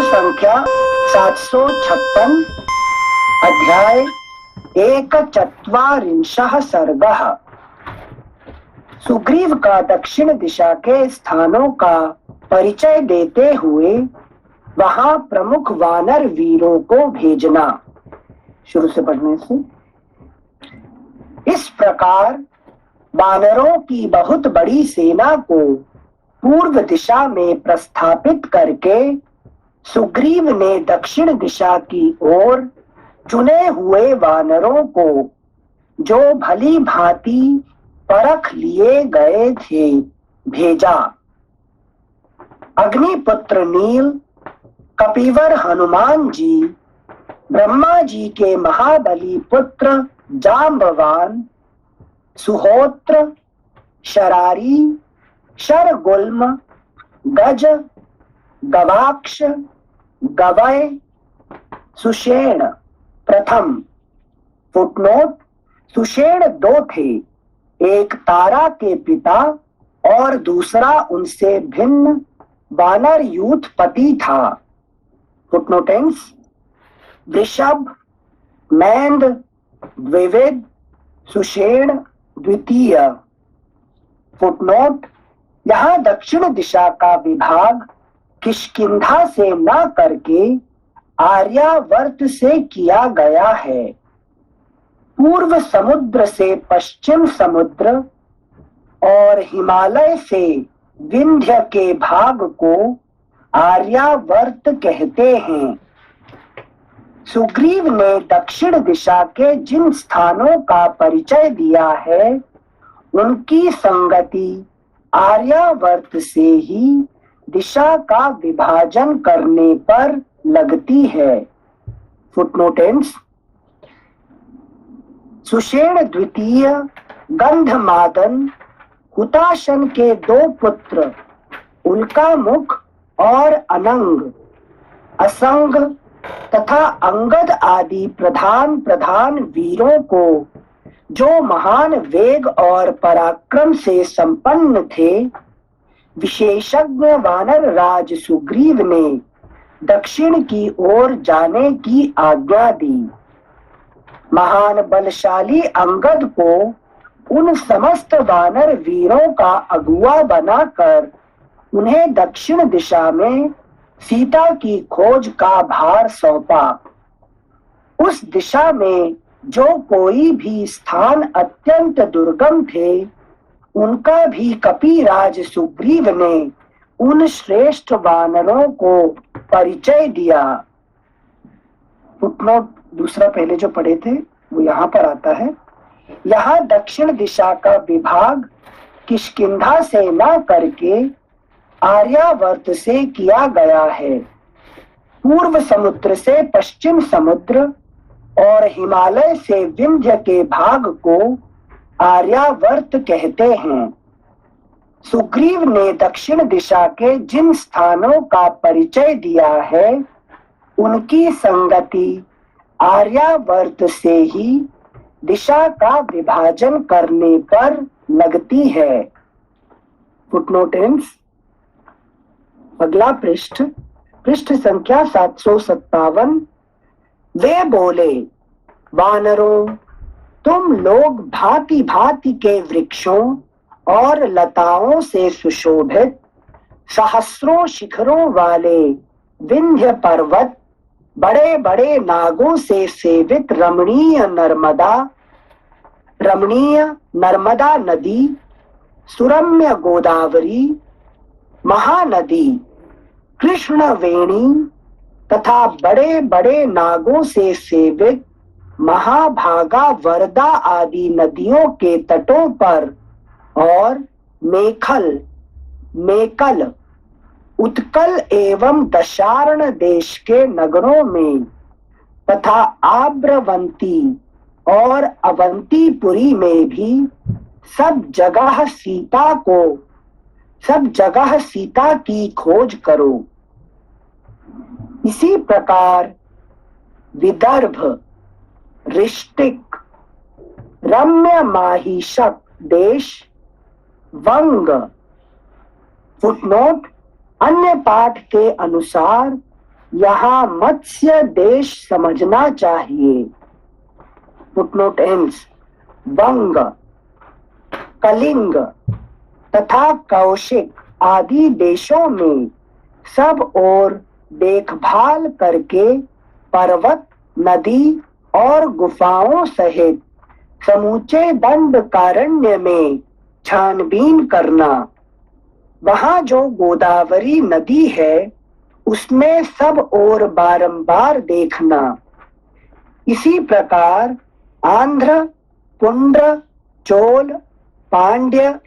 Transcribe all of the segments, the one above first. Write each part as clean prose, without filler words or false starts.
संख्या 756 अध्याय 1:41 सर्गः। सुग्रीव का दक्षिण दिशा के स्थानों का परिचय देते हुए वहां प्रमुख वानर वीरों को भेजना। शुरू से पढ़ने से। इस प्रकार वानरों की बहुत बड़ी सेना को पूर्व दिशा में प्रस्थापित करके सुग्रीव ने दक्षिण दिशा की ओर चुने हुए वानरों को, जो भली भांति परख लिए गए थे, भेजा। अग्निपुत्र नील, कपिवर हनुमान जी, ब्रह्मा जी के महाबली पुत्र जाम्बवान, सुहोत्र, शरारी, शरगुल्म, गज, गवाक्ष, गवय, सुषेण प्रथम। फुटनोट: सुषेण दो थे, एक तारा के पिता और दूसरा उनसे भिन्न वानर यूथपति था। फुटनोटेंस: वृषभ, मैंद, द्विविद, सुषेण द्वितीय। फुटनोट: यहाँ दक्षिण दिशा का विभाग किष्किंधा से न करके आर्यावर्त से किया गया है। पूर्व समुद्र से पश्चिम समुद्र और हिमालय से विंध्य के भाग को आर्यावर्त कहते हैं। सुग्रीव ने दक्षिण दिशा के जिन स्थानों का परिचय दिया है, उनकी संगति आर्यावर्त से ही दिशा का विभाजन करने पर लगती है। फुटनोटेंस: सुषेण द्वितीय गंधमादन, हुताशन के दो पुत्र उल्कामुख और अनंग, असंग तथा अंगद आदि प्रधान वीरों को, जो महान वेग और पराक्रम से संपन्न थे, विशेषज्ञ वानर राज सुग्रीव ने दक्षिण की ओर जाने की आज्ञा दी। महान बलशाली अंगद को उन समस्त वानर वीरों का अगुआ बनाकर उन्हें दक्षिण दिशा में सीता की खोज का भार सौंपा। उस दिशा में जो कोई भी स्थान अत्यंत दुर्गम थे, उनका भी कपिराज सुग्रीव ने उन श्रेष्ठ वानरों को परिचय दिया। फुटनोट दूसरा पहले जो पढ़े थे वो यहाँ पर आता है। यहाँ दक्षिण दिशा का विभाग किष्किंधा से न करके आर्यावर्त से किया गया है। पूर्व समुद्र से पश्चिम समुद्र और हिमालय से विंध्य के भाग को आर्यावर्त कहते हैं। सुग्रीव ने दक्षिण दिशा के जिन स्थानों का परिचय दिया है, उनकी संगति आर्यावर्त से ही दिशा का विभाजन करने पर लगती है। फुटनोटेंस: अगला पृष्ठ संख्या 757। वे बोले, वानरों, तुम लोग भांति भांति के वृक्षों और लताओं से सुशोभित सहस्रों शिखरों वाले विंध्य पर्वत, बड़े बड़े नागों से सेवित रमणीय नर्मदा नदी, सुरम्य गोदावरी, महानदी कृष्णवेणी तथा बड़े बड़े नागों से सेवित महाभागा वरदा आदि नदियों के तटों पर और मेकल, उत्कल एवं दशार्ण देश के नगरों में तथा आब्रवंती और अवंतीपुरी में भी सब जगह सीता की खोज करो। इसी प्रकार विदर्भ, ऋष्टिक, रम्य माहिषक देश, वंग। फुटनोट: अन्य पाठ के अनुसार यहाँ मत्स्य देश समझना चाहिए। Footnote ends. वंग, कलिंग तथा कौशिक आदि देशों में सब ओर देखभाल करके पर्वत, नदी और गुफाओं सहित समूचे दंडकारण्य में छानबीन करना। वहां जो गोदावरी नदी है उसमें सब ओर बारंबार देखना। इसी प्रकार आंध्र, पुंड्र, चोल, पांड्य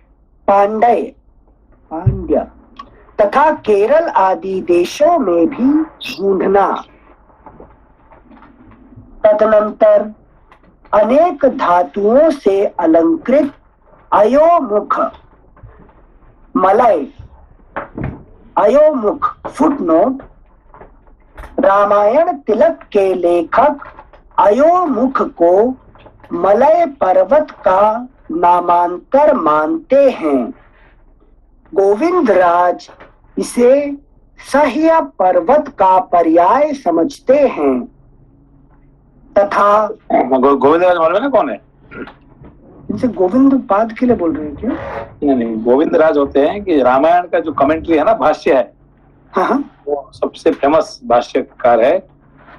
तथा केरल आदि देशों में भी ढूंढना। तदनंतर अनेक धातुओं से अलंकृत अयोमुख मलय अयोमुख फुटनोट। रामायण तिलक के लेखक अयोमुख को मलय पर्वत का नामांतर मानते हैं। गोविंदराज इसे सह्य पर्वत का पर्याय समझते हैं तथा गोविंदराज मालूम है ना कौन है? इनसे गोविंद पाद के लिए बोल रहे हैं क्या? नहीं, गोविंदराज होते हैं कि रामायण का जो कमेंट्री है ना, भाष्य है, हाँ, वो सबसे फेमस भाष्यकार है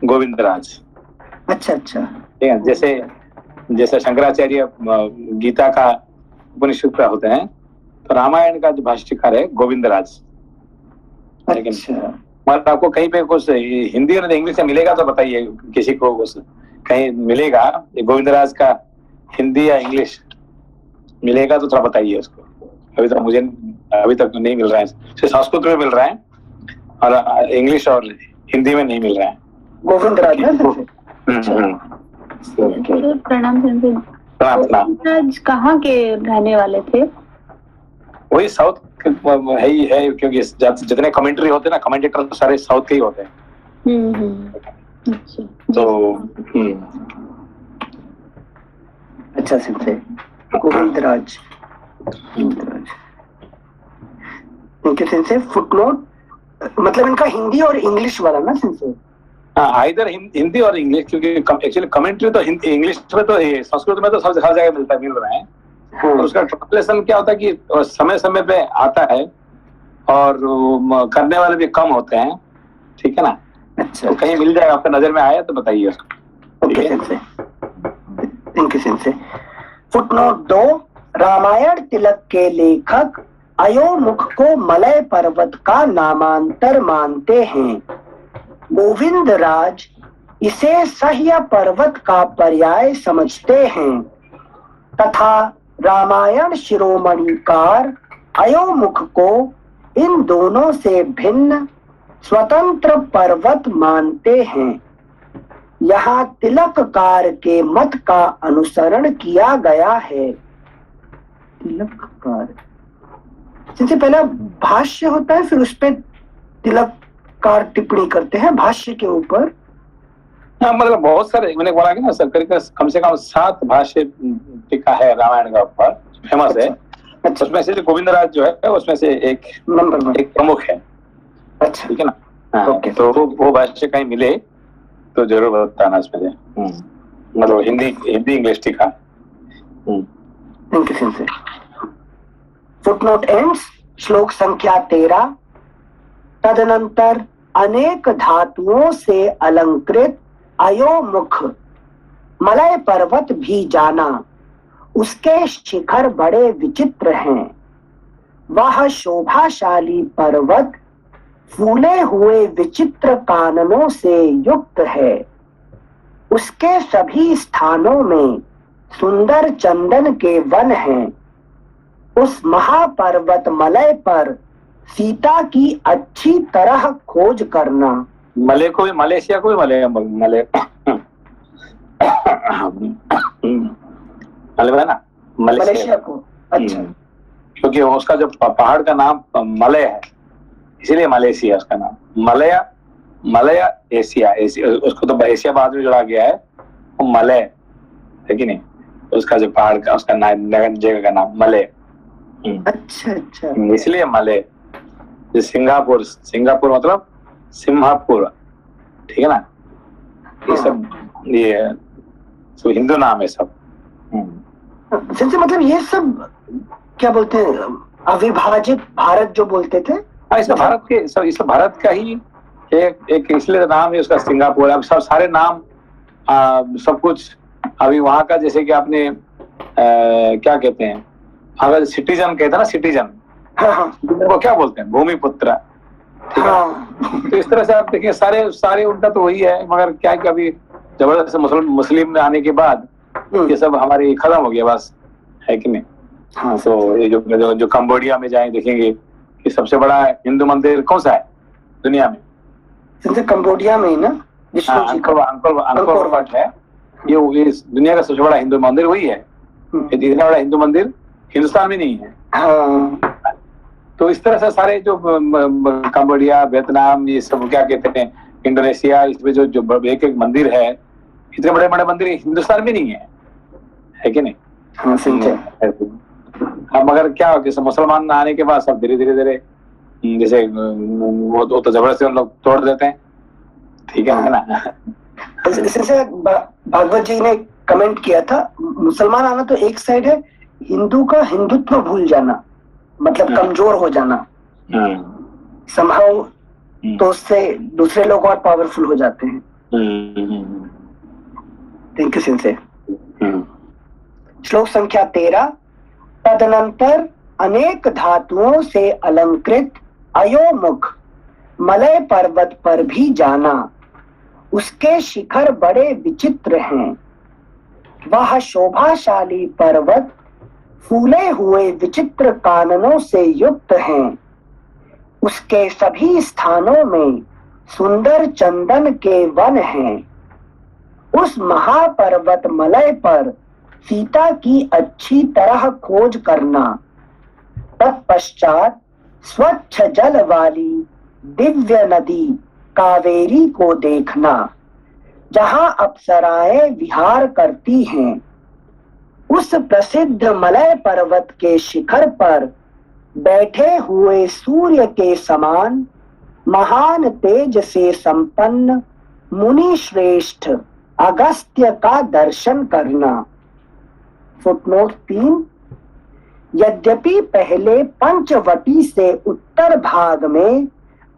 गोविंदराज। अच्छा अच्छा, ठीक है। जैसे जैसे शंकराचार्य गीता का उपनिषद का होते हैं, तो रामायण का जो भाष्यकार है गोविंदराज। लेकिन मतलब आपको कहीं पे कुछ हिंदी और इंग्लिश में मिलेगा तो बताइए, किसी को कुछ कहीं मिलेगा गोविंदराज का हिंदी या इंग्लिश मिलेगा तो थोड़ा बताइए उसको। अभी तक मुझे नहीं मिल रहा है, सिर्फ संस्कृत में मिल रहा है और इंग्लिश और हिंदी में नहीं मिल रहा है। गोविंदराज प्रणाम। गोविंदराज कहाँ के रहने वाले थे? वही साउथ है ही है, क्योंकि जितने कमेंट्री होते हैं ना, कमेंटेटर सारे साउथ के ही होते हैं। तो अच्छा सिंसे गोविंदराज इनके सिंसे फुटनोट मतलब इनका हिंदी और इंग्लिश वाला ना सिंसे? हाँ, इधर हिंदी और इंग्लिश, क्योंकि एक्चुअली कमेंट्री तो हिंदी इंग्लिश में तो संस्कृत में तो सब हर जगह मिल रहा है। और उसका ट्रांसलेशन क्या होता है कि समय समय पे आता है और करने वाले भी कम होते हैं, ठीक है ना। अच्छा, तो कहीं मिल जाएगा, आपका नजर में आया तो बताइए उसको। ओके। फुटनोट 2, रामायण तिलक के लेखक अयोमुख को मलय पर्वत का नामांतर मानते हैं। गोविंदराज इसे सह्य पर्वत का पर्याय समझते हैं तथा रामायण शिरोमणिकार अयोमुख को इन दोनों से भिन्न स्वतंत्र पर्वत मानते हैं। यहाँ तिलककार के मत का अनुसरण किया गया है। तिलककार सबसे पहला भाष्य होता है, फिर उस पर तिलककार टिप्पणी करते हैं भाष्य के ऊपर। हाँ, मतलब बहुत सारे मैंने बोला कि ना सर, कम से कम 7 भाष्य टीका है रामायण का ऊपर, फेमस है। अच्छा, उसमें से गोविंदराज जो है उसमें से एक प्रमुख है। अच्छा, ठीक है ना। हाँ, तो वो भाष्य कहीं मिले तो जरूर बताना इसमें से। मतलब हिंदी इंग्लिश टीका। फुटनोट एंड्स श्लोक संख्या 13। तदनंतर अनेक धातुओं से अलंकृत अयोमुख मलय पर्वत भी जाना। उसके शिखर बड़े विचित्र हैं। वह शोभाशाली पर्वत फूले हुए विचित्र काननों से युक्त है। उसके सभी स्थानों में सुंदर चंदन के वन हैं। उस महापर्वत मलय पर सीता की अच्छी तरह खोज करना। मलय को भी, मलेशिया को भी मलय है ना, मलेशिया को। अच्छा, क्योंकि उसका जो पहाड़ का नाम मलय है, इसीलिए मलेशिया उसका नाम। मलय एशिया, उसको तो एशिया बाद में जोड़ा गया है, वो मलय है कि नहीं। उसका जो पहाड़ का उसका जगह का नाम मलय। अच्छा, इसलिए मलय। सिंगापुर मतलब सिम्हापुर, ठीक है ना। ये सब हिंदू नाम है सब। संजय मतलब ये सब क्या बोलते हैं, अविभाजित भारत जो बोलते थे। हाँ, इस भारत के सब, इस भारत का ही एक इसलिए नाम है उसका सिंगापुर। अब सब सारे नाम सब कुछ अभी वहां का, जैसे कि आपने क्या कहते हैं, अगर सिटीजन कहते हैं ना, सिटीजन, हाँ, वो क्या बोलते हैं, भूमिपुत्र, ठीक है। हाँ। तो इस तरह से आप देखिए सारे उनका तो वही है, मगर क्या है कि अभी जबरदस्त मुस्लिम में आने के बाद ये सब हमारी खत्म हो गया बस, है कि नहीं। हाँ, तो ये जो कंबोडिया में जाए देखेंगे कि सबसे बड़ा हिंदू मंदिर कौन सा है दुनिया में। कंबोडिया में ही ना, अंकोर वाट है, ये दुनिया का सबसे बड़ा हिंदू मंदिर वही है। इतना बड़ा हिंदू मंदिर हिंदुस्तान में नहीं है। तो इस तरह से सारे जो कंबोडिया, वियतनाम, ये सब क्या कहते हैं, इंडोनेशिया, इसमें जो एक एक मंदिर है, इतने बड़े बड़े मंदिर हिंदुस्तान में नहीं है कि नहीं। हाँ, मगर क्या हो, जैसे मुसलमान आने के बाद सब धीरे धीरे जैसे वो तो जबरदस्ती उन लोग तोड़ देते हैं, ठीक है ना। जैसे भागवत जी ने कमेंट किया था, मुसलमान आना तो एक साइड है, हिंदू का हिंदुत्व भूल जाना मतलब कमजोर हो जाना संभव, तो उससे दूसरे लोग और पावरफुल हो जाते हैं। Thank you sensei. श्लोक संख्या 13। तदनंतर अनेक धातुओं से अलंकृत अयोमुख मलय पर्वत पर भी जाना। उसके शिखर बड़े विचित्र हैं। वह शोभाशाली पर्वत फूले हुए विचित्र काननों से युक्त हैं। उसके सभी स्थानों में सुंदर चंदन के वन हैं। उस महापर्वत मलय पर सीता की अच्छी तरह खोज करना। तत्पश्चात स्वच्छ जल वाली दिव्य नदी कावेरी को देखना, जहां अप्सराएं विहार करती हैं। उस प्रसिद्ध मलय पर्वत के शिखर पर बैठे हुए सूर्य के समान महान तेज से संपन्न मुनि श्रेष्ठ अगस्त्य का दर्शन करना। फुटनोट 3। यद्यपि पहले पंचवटी से उत्तर भाग में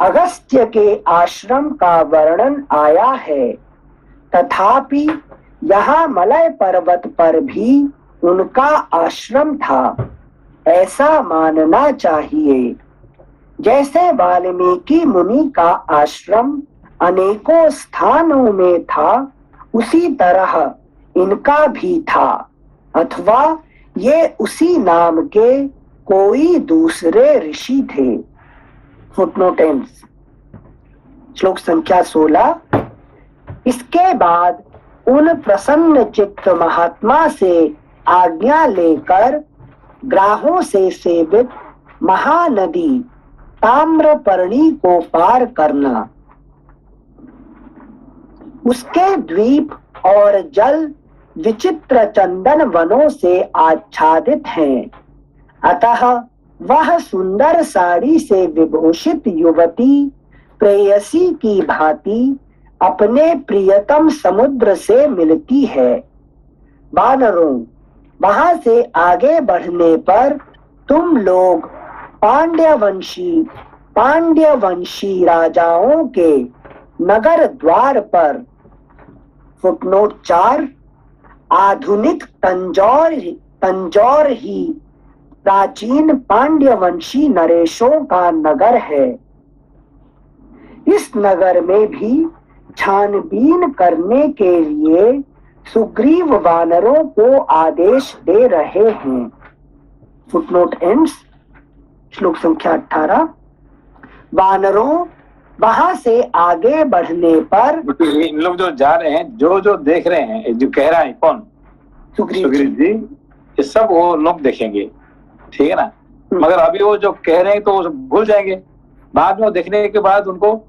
अगस्त्य के आश्रम का वर्णन आया है, तथापि यहाँ मलय पर्वत पर भी उनका आश्रम था, ऐसा मानना चाहिए। जैसे वाल्मीकि मुनि का आश्रम अनेकों स्थानों में था, उसी तरह इनका भी था, अथवा ये उसी नाम के कोई दूसरे ऋषि थे। Footnote and. श्लोक संख्या 16। इसके बाद उन प्रसन्न चित्त महात्मा से आज्ञा लेकर ग्राहों से सेवित महानदी ताम्रपर्णी को पार करना। उसके द्वीप और जल विचित्र चंदन वनों से आच्छादित हैं, अतः वह सुंदर साड़ी से विभूषित युवती प्रेयसी की भांति अपने प्रियतम समुद्र से मिलती है। वानरों, वहां से आगे बढ़ने पर तुम लोग पांड्यवंशी राजाओं के नगर द्वार पर। फुटनोट 4। आधुनिक तंजौर ही प्राचीन पांड्यवंशी नरेशों का नगर है। इस नगर में भी छानबीन करने के लिए सुग्रीव वानरों को आदेश दे रहे हैं। Footnote ends. श्लोक संख्या 18। वानरों, वहां से आगे बढ़ने पर इन लोग जो जा रहे हैं, जो देख रहे हैं, जो कह रहा है कौन, सुग्रीव जी, ये सब वो लोग देखेंगे, ठीक है ना। मगर अभी वो जो कह रहे हैं तो वो भूल जाएंगे, बाद में देखने के बाद उनको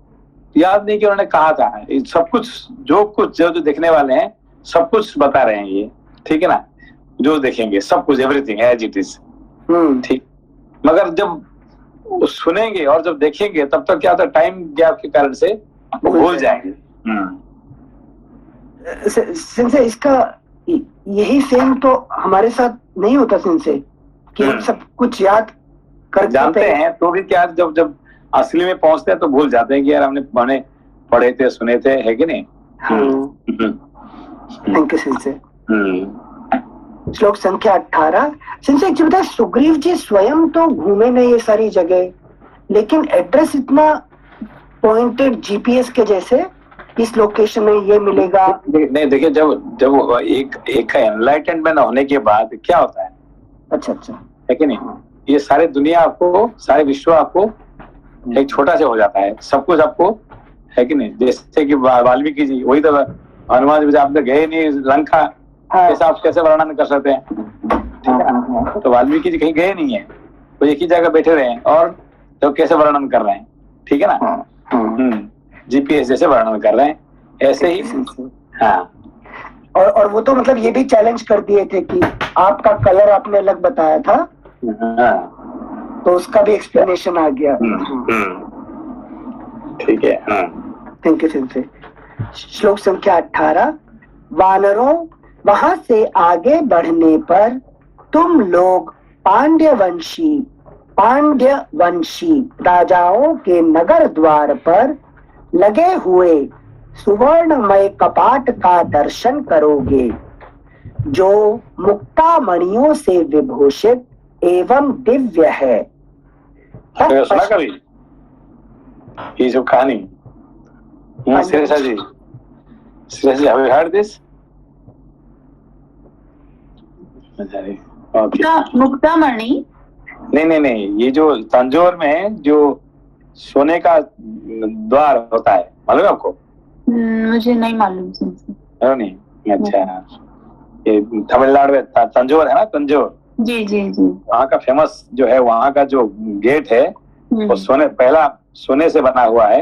याद नहीं कि उन्होंने कहा था। सब कुछ जो देखने वाले हैं सब कुछ बता रहे हैं ये, ठीक है ना। जो देखेंगे सब कुछ, एवरीथिंग एज इट इज, ठीक। मगर जब सुनेंगे और जब देखेंगे तब तक क्या होता है, टाइम गैप के कारण से वो भूल जाएंगे, सिंसे इसका यही सेम तो हमारे साथ नहीं होता सिंसे कि हम सब कुछ याद करते जानते हैं तो भी क्या, जब जब असली में पहुंचते हैं तो भूल जाते हैं कि यार हमने पढ़े थे, सुने थे, है कि नहीं? Thank you sensei. श्लोक संख्या 18। सिंसे एक चीज बताए, सुग्रीव जी स्वयं तो घूमे नहीं ये सारी जगह, लेकिन एड्रेस इतना पॉइंटेड जीपीएस के जैसे, इस लोकेशन में ये मिलेगा। नहीं देखिए, जब एक एनलाइटमेंट होने के बाद क्या होता है, अच्छा है कि नहीं? ये सारे दुनिया आपको, सारे विश्व आपको एक छोटा से हो जाता है, सब कुछ आपको, है कि नहीं? जैसे कि वाल्मीकि जी, वही तो हनुमान जी, आप तो गए नहीं लंका, कैसे आप कैसे वर्णन कर सकते हैं? ठीक है ना? तो वाल्मीकि जी कहीं गए नहीं है, तो एक ही जगह बैठे रहे हैं और तो कैसे वर्णन कर रहे हैं, ठीक है ना? जीपीएस जैसे वर्णन कर रहे हैं, ऐसे ही। हाँ, और वो तो मतलब ये भी चैलेंज कर दिए थे कि आपका कलर आपने अलग बताया था, तो उसका भी एक्सप्लेनेशन आ गया। ठीक है। Thank you sensei. श्लोक संख्या 18। वानरों, वहां से आगे बढ़ने पर तुम लोग पांड्यवंशी राजाओं के नगर द्वार पर लगे हुए सुवर्णमय कपाट का दर्शन करोगे, जो मुक्तामणियों से विभूषित एवं दिव्य है। सुना कभी ये जो कहानी? श्रेषा जी, have you heard this? मुक्तामणि? नहीं, ये जो तंजौर में जो सोने का द्वार होता है, मालूम है आपको? मुझे नहीं मालूम। नहीं, अच्छा, ये तमिलनाडु में तंजौर है ना, तंजौर। जी। वहाँ का फेमस जो है, वहाँ का जो गेट है वो पहला सोने से बना हुआ है,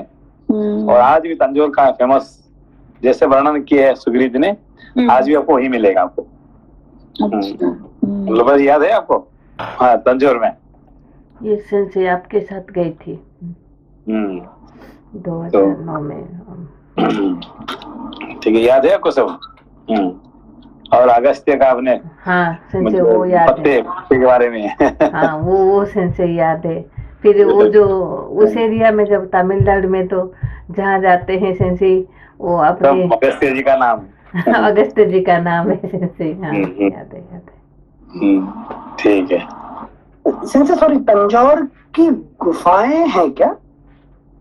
और आज भी तंजौर का फेमस, जैसे वर्णन किया है सुग्रीव जी ने, आज भी आपको वही मिलेगा आपको। मतलब याद है आपको? हाँ, तंजौर में। ये सिंसे आपके साथ गई थी 2009 में। ठीक है, याद है आपको सब? और अगस्त्य का आपने, हाँ सिंसे वो याद है के बारे में। हाँ, वो सिंसे याद है। फिर वो जो उस एरिया में, जब तमिलनाडु में, तो जहाँ जाते हैं सिंसे, वो अपने अगस्त्य जी का नाम अगस्त्य जी का नाम है सिंसे। हाँ, याद है। ठीक है। सिंसे सॉरी, तंजौर की गुफाएं हैं क्या?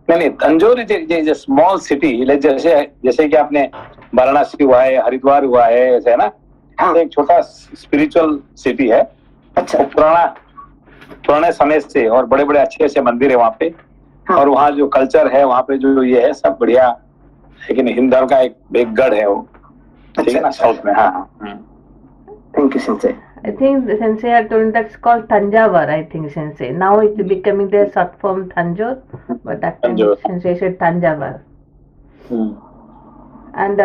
नहीं, तंजौर इज स्मॉल सिटी, जैसे कि आपने वाराणसी हुआ है, हरिद्वार हुआ है, ऐसे है ना? एक छोटा स्पिरिचुअल सिटी है। अच्छा। पुराने समय से, और बड़े बड़े अच्छे मंदिर है वहाँ पे। और वहाँ जो कल्चर है वहाँ पे, जो ये है सब बढ़िया, लेकिन हिंदू धर्म का एक गढ़ है वो, ठीक है ना, साउथ में। हाँ, thank you sensei. I think Sensei had told that's called Tanjavur, I think Sensei. Now it's becoming their short form Tanjore, but that time Sensei said Tanjavur. And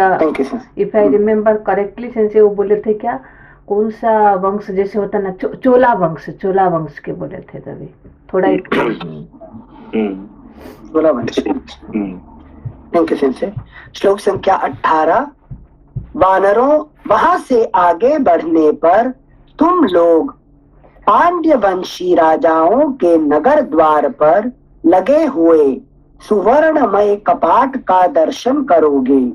if I remember correctly, Sensei वो बोले थे क्या, कौन सा वंश जैसे होता ना, चोला वंश के बोले थे तभी थोड़ा। चोला वंश। Thank you sensei. श्लोक संख्या 18। वानरों, वहां से आगे बढ़ने पर तुम लोग पांड्यवंशी राजाओं के नगर द्वार पर लगे हुए सुवर्णमय कपाट का दर्शन करोगे,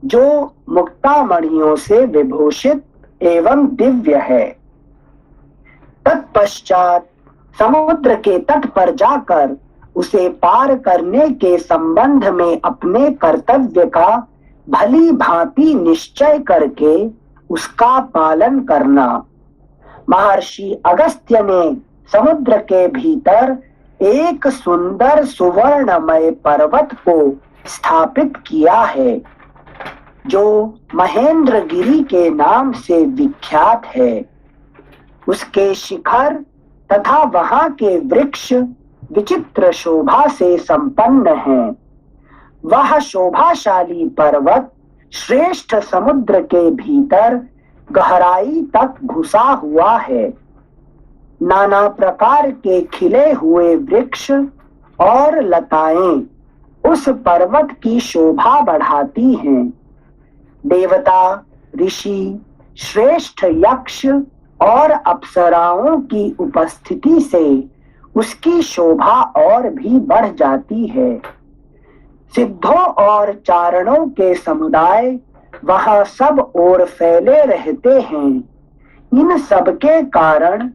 जो मुक्तामणियों से विभूषित एवं दिव्य है। तत्पश्चात समुद्र के तट पर जाकर उसे पार करने के संबंध में अपने कर्तव्य का भली भांति निश्चय करके उसका पालन करना। महर्षि अगस्त्य ने समुद्र के भीतर एक सुंदर सुवर्णमय पर्वत को स्थापित किया है, जो महेंद्रगिरी के नाम से विख्यात है। उसके शिखर तथा वहां के वृक्ष विचित्र शोभा से संपन्न हैं। वह शोभाशाली पर्वत श्रेष्ठ समुद्र के भीतर गहराई तक घुसा हुआ है। नाना प्रकार के खिले हुए वृक्ष और लताएं उस पर्वत की शोभा बढ़ाती हैं। देवता, ऋषि, श्रेष्ठ यक्ष और अप्सराओं की उपस्थिति से उसकी शोभा और भी बढ़ जाती है। सिद्धों और चारणों के समुदाय वहां सब ओर फैले रहते हैं। इन सब के कारण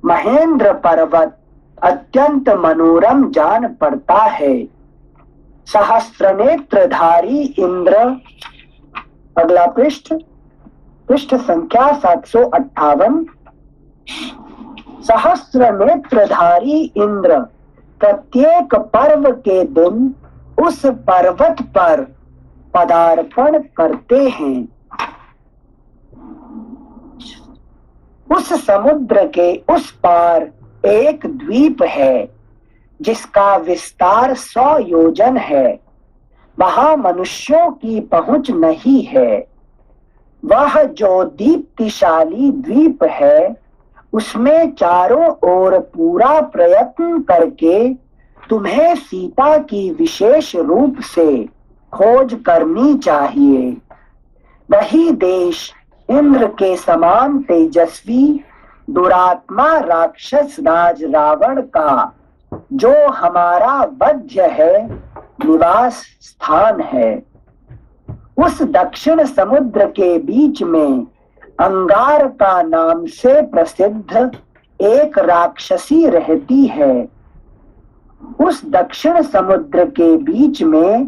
महेंद्र पर्वत अत्यंत मनोरम जान पड़ता है। सहस्रनेत्रधारी इंद्र, अगला पृष्ठ, पृष्ठ संख्या 758। सहस्रनेत्रधारी इंद्र प्रत्येक पर्व के दिन उस पर्वत पर पदार्पण करते हैं। उस समुद्र के उस पार एक द्वीप है जिसका विस्तार 100 योजन है। वहां मनुष्यों की पहुंच नहीं है। वह जो दीप्तिशाली द्वीप है उसमें चारों ओर पूरा प्रयत्न करके तुम्हें सीता की विशेष रूप से खोज करनी चाहिए। वही देश इंद्र के समान तेजस्वी दुरात्मा राक्षस राज रावण का, जो हमारा वध्य है, निवास स्थान है। उस दक्षिण समुद्र के बीच में अंगार का नाम से प्रसिद्ध एक राक्षसी रहती है। उस दक्षिण समुद्र के बीच में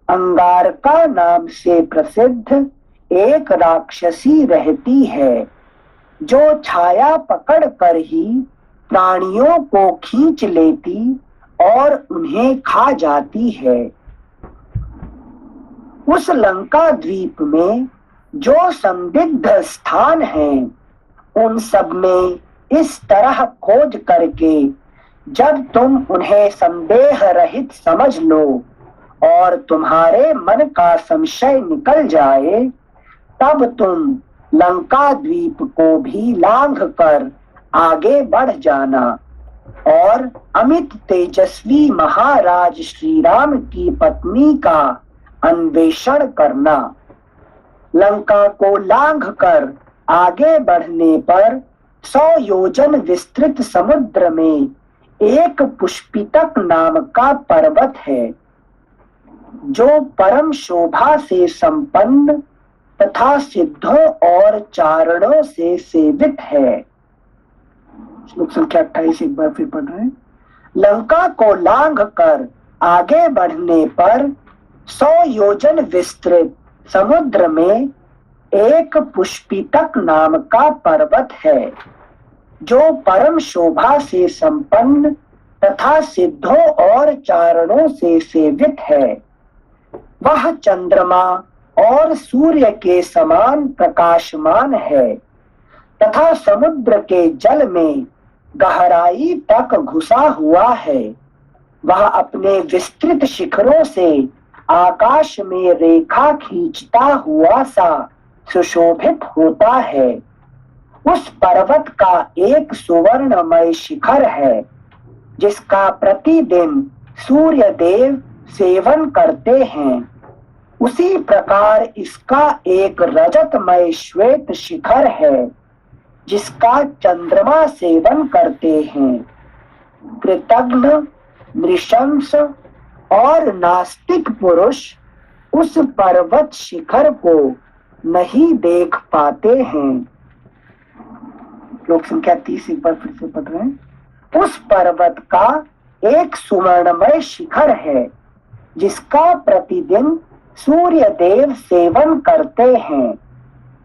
अंगार का नाम से प्रसिद्ध एक राक्षसी रहती है, जो छाया पकड़कर ही प्राणियों को खींच लेती और उन्हें खा जाती है। उस लंका द्वीप में जो संदिग्ध स्थान हैं, उन सब में इस तरह खोज करके जब तुम उन्हें संदेह रहित समझ लो और तुम्हारे मन का संशय निकल जाए, तब तुम लंका द्वीप को भी लांघ कर आगे बढ़ जाना और अमित तेजस्वी महाराज श्री राम की पत्नी का अन्वेषण करना। लंका को लांघ कर आगे बढ़ने पर 100 योजन विस्तृत समुद्र में एक पुष्पितक नाम का पर्वत है, जो परम शोभा से संपन्न तथा सिद्धों और चारणों से सेवित है। श्लोक संख्या 28 एक बार फिर पढ़ रहे हैं। लंका को लांघ कर आगे बढ़ने पर 100 योजन विस्तृत समुद्र में एक पुष्पितक नाम का पर्वत है, जो परम शोभा से संपन्न तथा सिद्धों और चारणों से सेवित है। वह चंद्रमा और सूर्य के समान प्रकाशमान है तथा समुद्र के जल में गहराई तक घुसा हुआ है। वह अपने विस्तृत शिखरों से आकाश में रेखा खींचता हुआ सा सुशोभित होता है। उस पर्वत का एक सुवर्णमय शिखर है, जिसका प्रतिदिन सूर्य देव सेवन करते हैं। उसी प्रकार इसका एक रजतमय श्वेत शिखर है, जिसका चंद्रमा सेवन करते हैं। कृतघ्न, नृशंस और नास्तिक पुरुष उस पर्वत शिखर को नहीं देख पाते हैं। श्लोक संख्या 30 एक बार फिर से पढ़ रहे हैं। उस पर्वत का एक सुवर्णमय शिखर है, जिसका प्रतिदिन सूर्य देव सेवन करते हैं।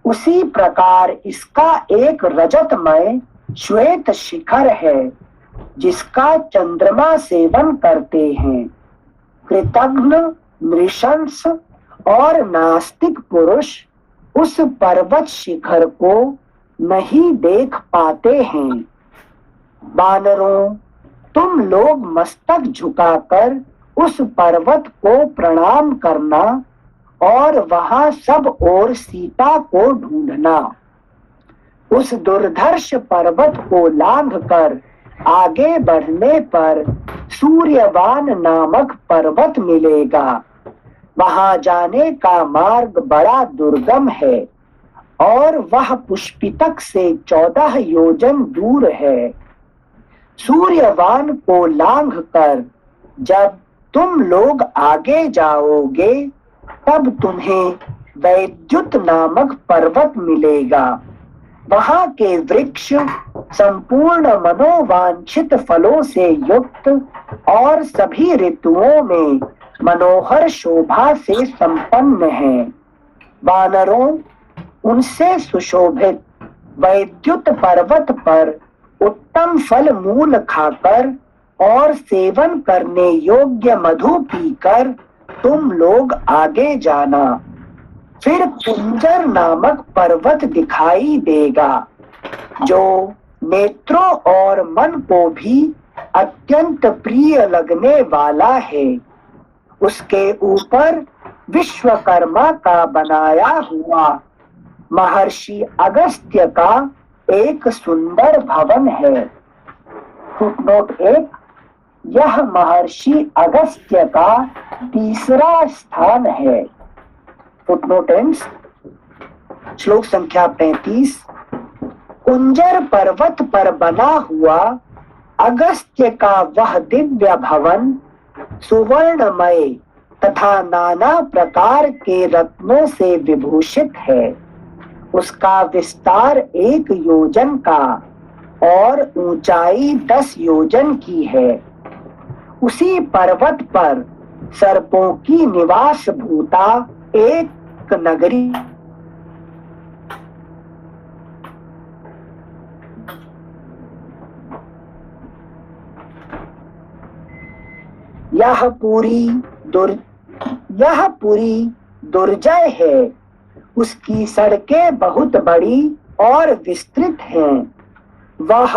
उसी प्रकार इसका एक रजतमय श्वेत शिखर है, जिसका चंद्रमा सेवन करते हैं। कृतघ्न, नृशंस और नास्तिक पुरुष उस पर्वत शिखर को नहीं देख पाते हैं। वानरों, तुम लोग मस्तक झुकाकर उस पर्वत को प्रणाम करना और वहां सब ओर सीता को ढूंढना। उस दुर्धर्ष पर्वत को लांघकर आगे बढ़ने पर सूर्यवान नामक पर्वत मिलेगा। वहां जाने का मार्ग बड़ा दुर्गम है और वह पुष्पितक से 14 योजन दूर है। सूर्यवान को लांघ कर जब तुम लोग आगे जाओगे तब तुम्हें वैद्युत नामक पर्वत मिलेगा। वहां के वृक्ष संपूर्ण मनोवांछित फलों से युक्त और सभी ऋतुओं में मनोहर शोभा से संपन्न हैं। वानरों, उनसे सुशोभित वैद्युत पर्वत पर उत्तम फल मूल खाकर और सेवन करने योग्य मधु पीकर तुम लोग आगे जाना। फिर कुंजर नामक पर्वत दिखाई देगा जो नेत्रों और मन को भी अत्यंत प्रिय लगने वाला है। उसके ऊपर विश्वकर्मा का बनाया हुआ महर्षि अगस्त्य का एक सुंदर भवन है। फुटनोट 1, यह महर्षि अगस्त्य का तीसरा स्थान है। Footnote ends. श्लोक संख्या 35। कुंजर पर्वत पर बना हुआ अगस्त्य का वह दिव्य भवन सुवर्णमय तथा नाना प्रकार के रत्नों से विभूषित है। उसका विस्तार 1 योजन का और ऊंचाई 10 योजन की है। उसी पर्वत पर सर्पों की निवास भूता एक नगरी यह पूरी दुर्जय है। उसकी सड़कें बहुत बड़ी और विस्तृत हैं। वह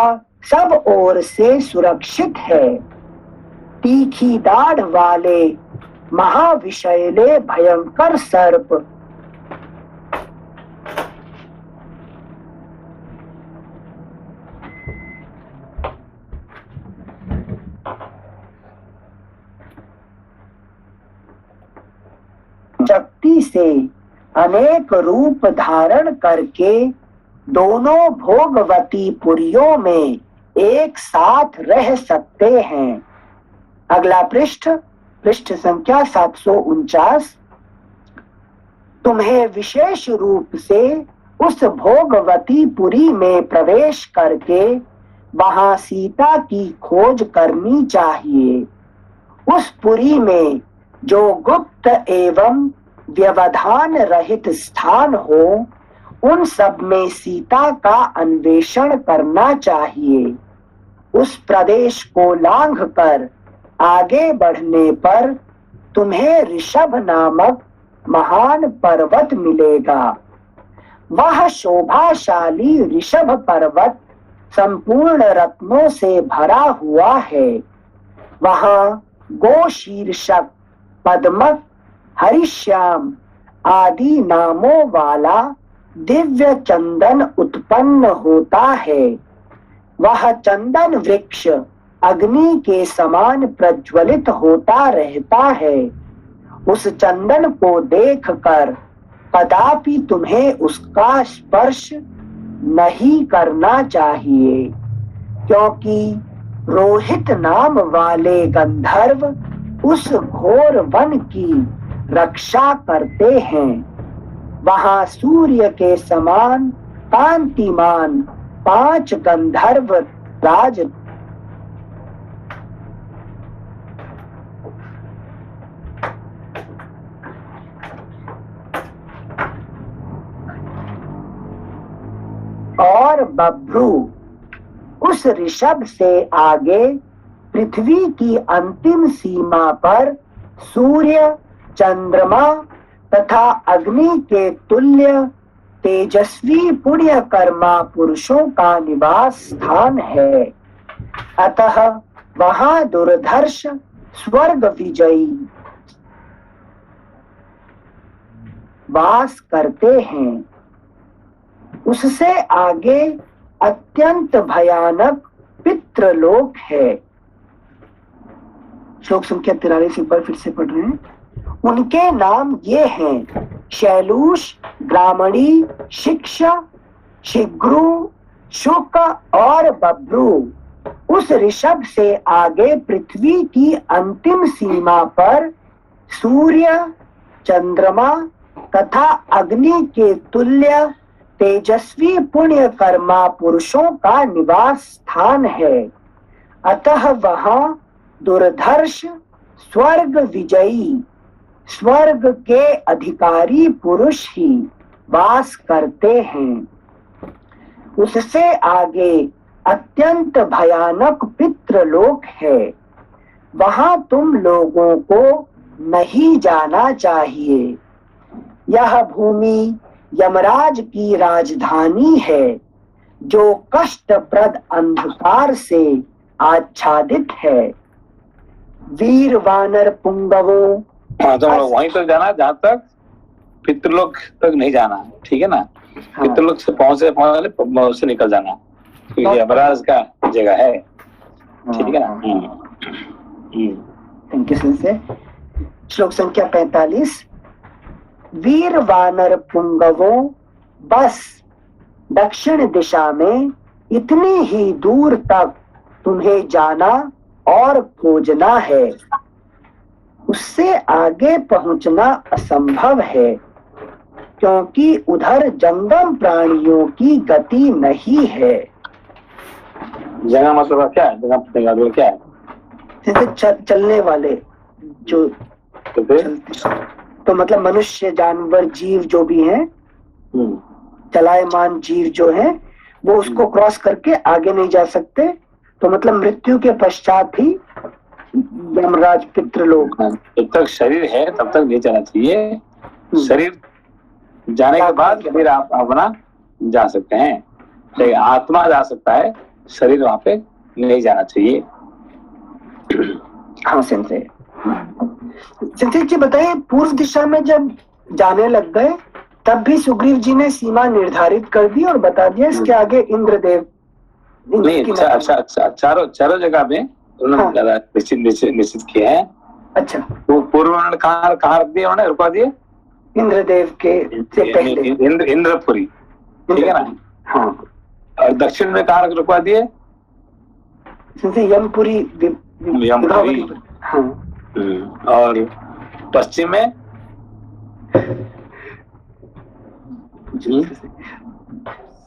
सब ओर से सुरक्षित है। तीखी दाढ़ वाले महाविषैले भयंकर सर्प शक्ति से अनेक रूप धारण करके दोनों भोगवती पुरियों में एक साथ रह सकते हैं। अगला पृष्ठ संख्या 749। तुम्हें विशेष रूप से उस भोगवती पुरी में प्रवेश करके वहां सीता की खोज करनी चाहिए। उस पुरी में जो गुप्त एवं व्यवधान रहित स्थान हो उन सब में सीता का अन्वेषण करना चाहिए। उस प्रदेश को लांघकर आगे बढ़ने पर तुम्हें ऋषभ नामक महान पर्वत मिलेगा। वह शोभाशाली ऋषभ पर्वत संपूर्ण रत्नों से भरा हुआ है। वहां गो शीर्षक, पद्मक, हरिश्याम आदि नामों वाला दिव्य चंदन उत्पन्न होता है। वह चंदन वृक्ष अग्नि के समान प्रज्वलित होता रहता है। उस चंदन को देखकर कदापि तुम्हें उसका स्पर्श नहीं करना चाहिए, क्योंकि रोहित नाम वाले गंधर्व उस घोर वन की रक्षा करते हैं। वहां सूर्य के समान कांतिमान 5 गंधर्व राज और बभ्रू। उस ऋषभ से आगे पृथ्वी की अंतिम सीमा पर सूर्य, चंद्रमा तथा अग्नि के तुल्य तेजस्वी पुण्य कर्मा पुरुषों का निवास स्थान है। अतः वहां दुर्धर्ष स्वर्ग विजयी वास करते हैं। उससे आगे अत्यंत भयानक पितृलोक है। श्लोक संख्या 43 एक बार फिर से पढ़ रहे हैं। उनके नाम ये हैं शैलूष, ब्राह्मणी, शिक्षा, शिग्रु, शुक और बब्रू। उस ऋषभ से आगे पृथ्वी की अंतिम सीमा पर सूर्य, चंद्रमा तथा अग्नि के तुल्य तेजस्वी पुण्य कर्मा पुरुषों का निवास स्थान है। अतः वहां दुर्धर्ष, स्वर्ग विजयी, स्वर्ग के अधिकारी पुरुष ही वास करते हैं। उससे आगे अत्यंत भयानक पितृलोक है। वहां तुम लोगों को नहीं जाना चाहिए। यह भूमि यमराज की राजधानी है, जो कष्टप्रद अंधकार से आच्छादित है। वीर वानर पुंगवों, हाँ, तो वहीं तक जाना जहाँ तक पितृलोक तक नहीं जाना, ठीक है ना। हाँ। पितृलोक से पहुंचे उससे निकल जाना, क्योंकि यमराज का जगह है, ठीक है ना। थैंक यू से। श्लोक संख्या 45। वीर वानर पुंगवों, बस दक्षिण दिशा में इतनी ही दूर तक तुम्हें जाना और खोजना है। उससे आगे पहुंचना असंभव है, क्योंकि उधर जंगम प्राणियों की गति नहीं है। जगह मतलब क्या है? जगह क्या है? जैसे चलने वाले जो तो मतलब मनुष्य, जानवर, जीव जो भी हैं, चलायमान जीव जो हैं, वो उसको क्रॉस करके आगे नहीं जा सकते। तो मतलब मृत्यु के पश्चात ही यमराज पितृलोक। जब तक शरीर है तब तक नहीं जाना चाहिए। शरीर जाने के बाद फिर आप अपना जा सकते हैं, लेकिन आत्मा जा सकता है, शरीर वहां पे नहीं जाना चाहिए। हाँ सेंसे जी बताइए, पूर्व दिशा में जब जाने लग गए तब भी सुग्रीव जी ने सीमा निर्धारित कर दी और बता दिया इसके आगे इंद्रदेव नहीं। चारों जगह में उन्होंने निश्चित किए हैं। अच्छा, तो पूर्व उन्होंने कहाँ रख दिए, उन्होंने रुकवा दिए इंद्रदेव के से पहले इंद्रपुरी, ठीक है ना। हाँ, और दक्षिण में कहाँ रुकवा दिए? यमपुरी। यमपुरी। हाँ। और पश्चिम में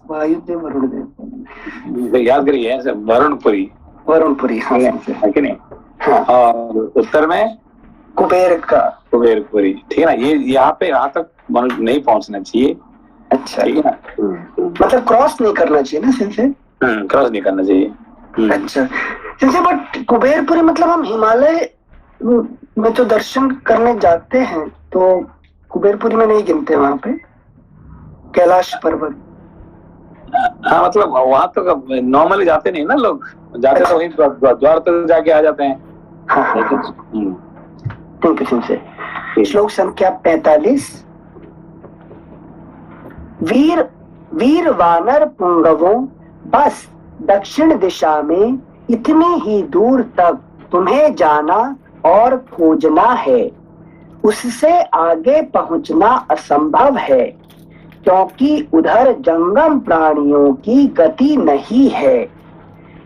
वायुदेव, वरुणदेव, याद करिए, वरुणपुरी। हाँ, है कि नहीं। हाँ। और उत्तर में कुबेरपुरी, ठीक है ना। ये यहाँ तक मनुष्य नहीं पहुंचना चाहिए। अच्छा, ठीक है ना। मतलब क्रॉस नहीं करना चाहिए ना सिंसे? क्रॉस नहीं करना चाहिए। अच्छा सिंसे, बट कुबेरपुरी मतलब हम हिमालय में तो दर्शन करने जाते हैं, तो कुबेरपुरी में नहीं गिनते वहां पे कैलाश पर्वत। हाँ, मतलब वहां तो नॉर्मली जाते नहीं ना लोग, जाते तो वहीं द्वार तक जाके आ जाते हैं। Thank you sensei. श्लोक संख्या 45। वीर वानर पुंगवों, बस दक्षिण दिशा में इतनी ही दूर तक तुम्हें जाना और खोजना है। उससे आगे पहुंचना असंभव है, क्योंकि उधर जंगम प्राणियों की गति नहीं है।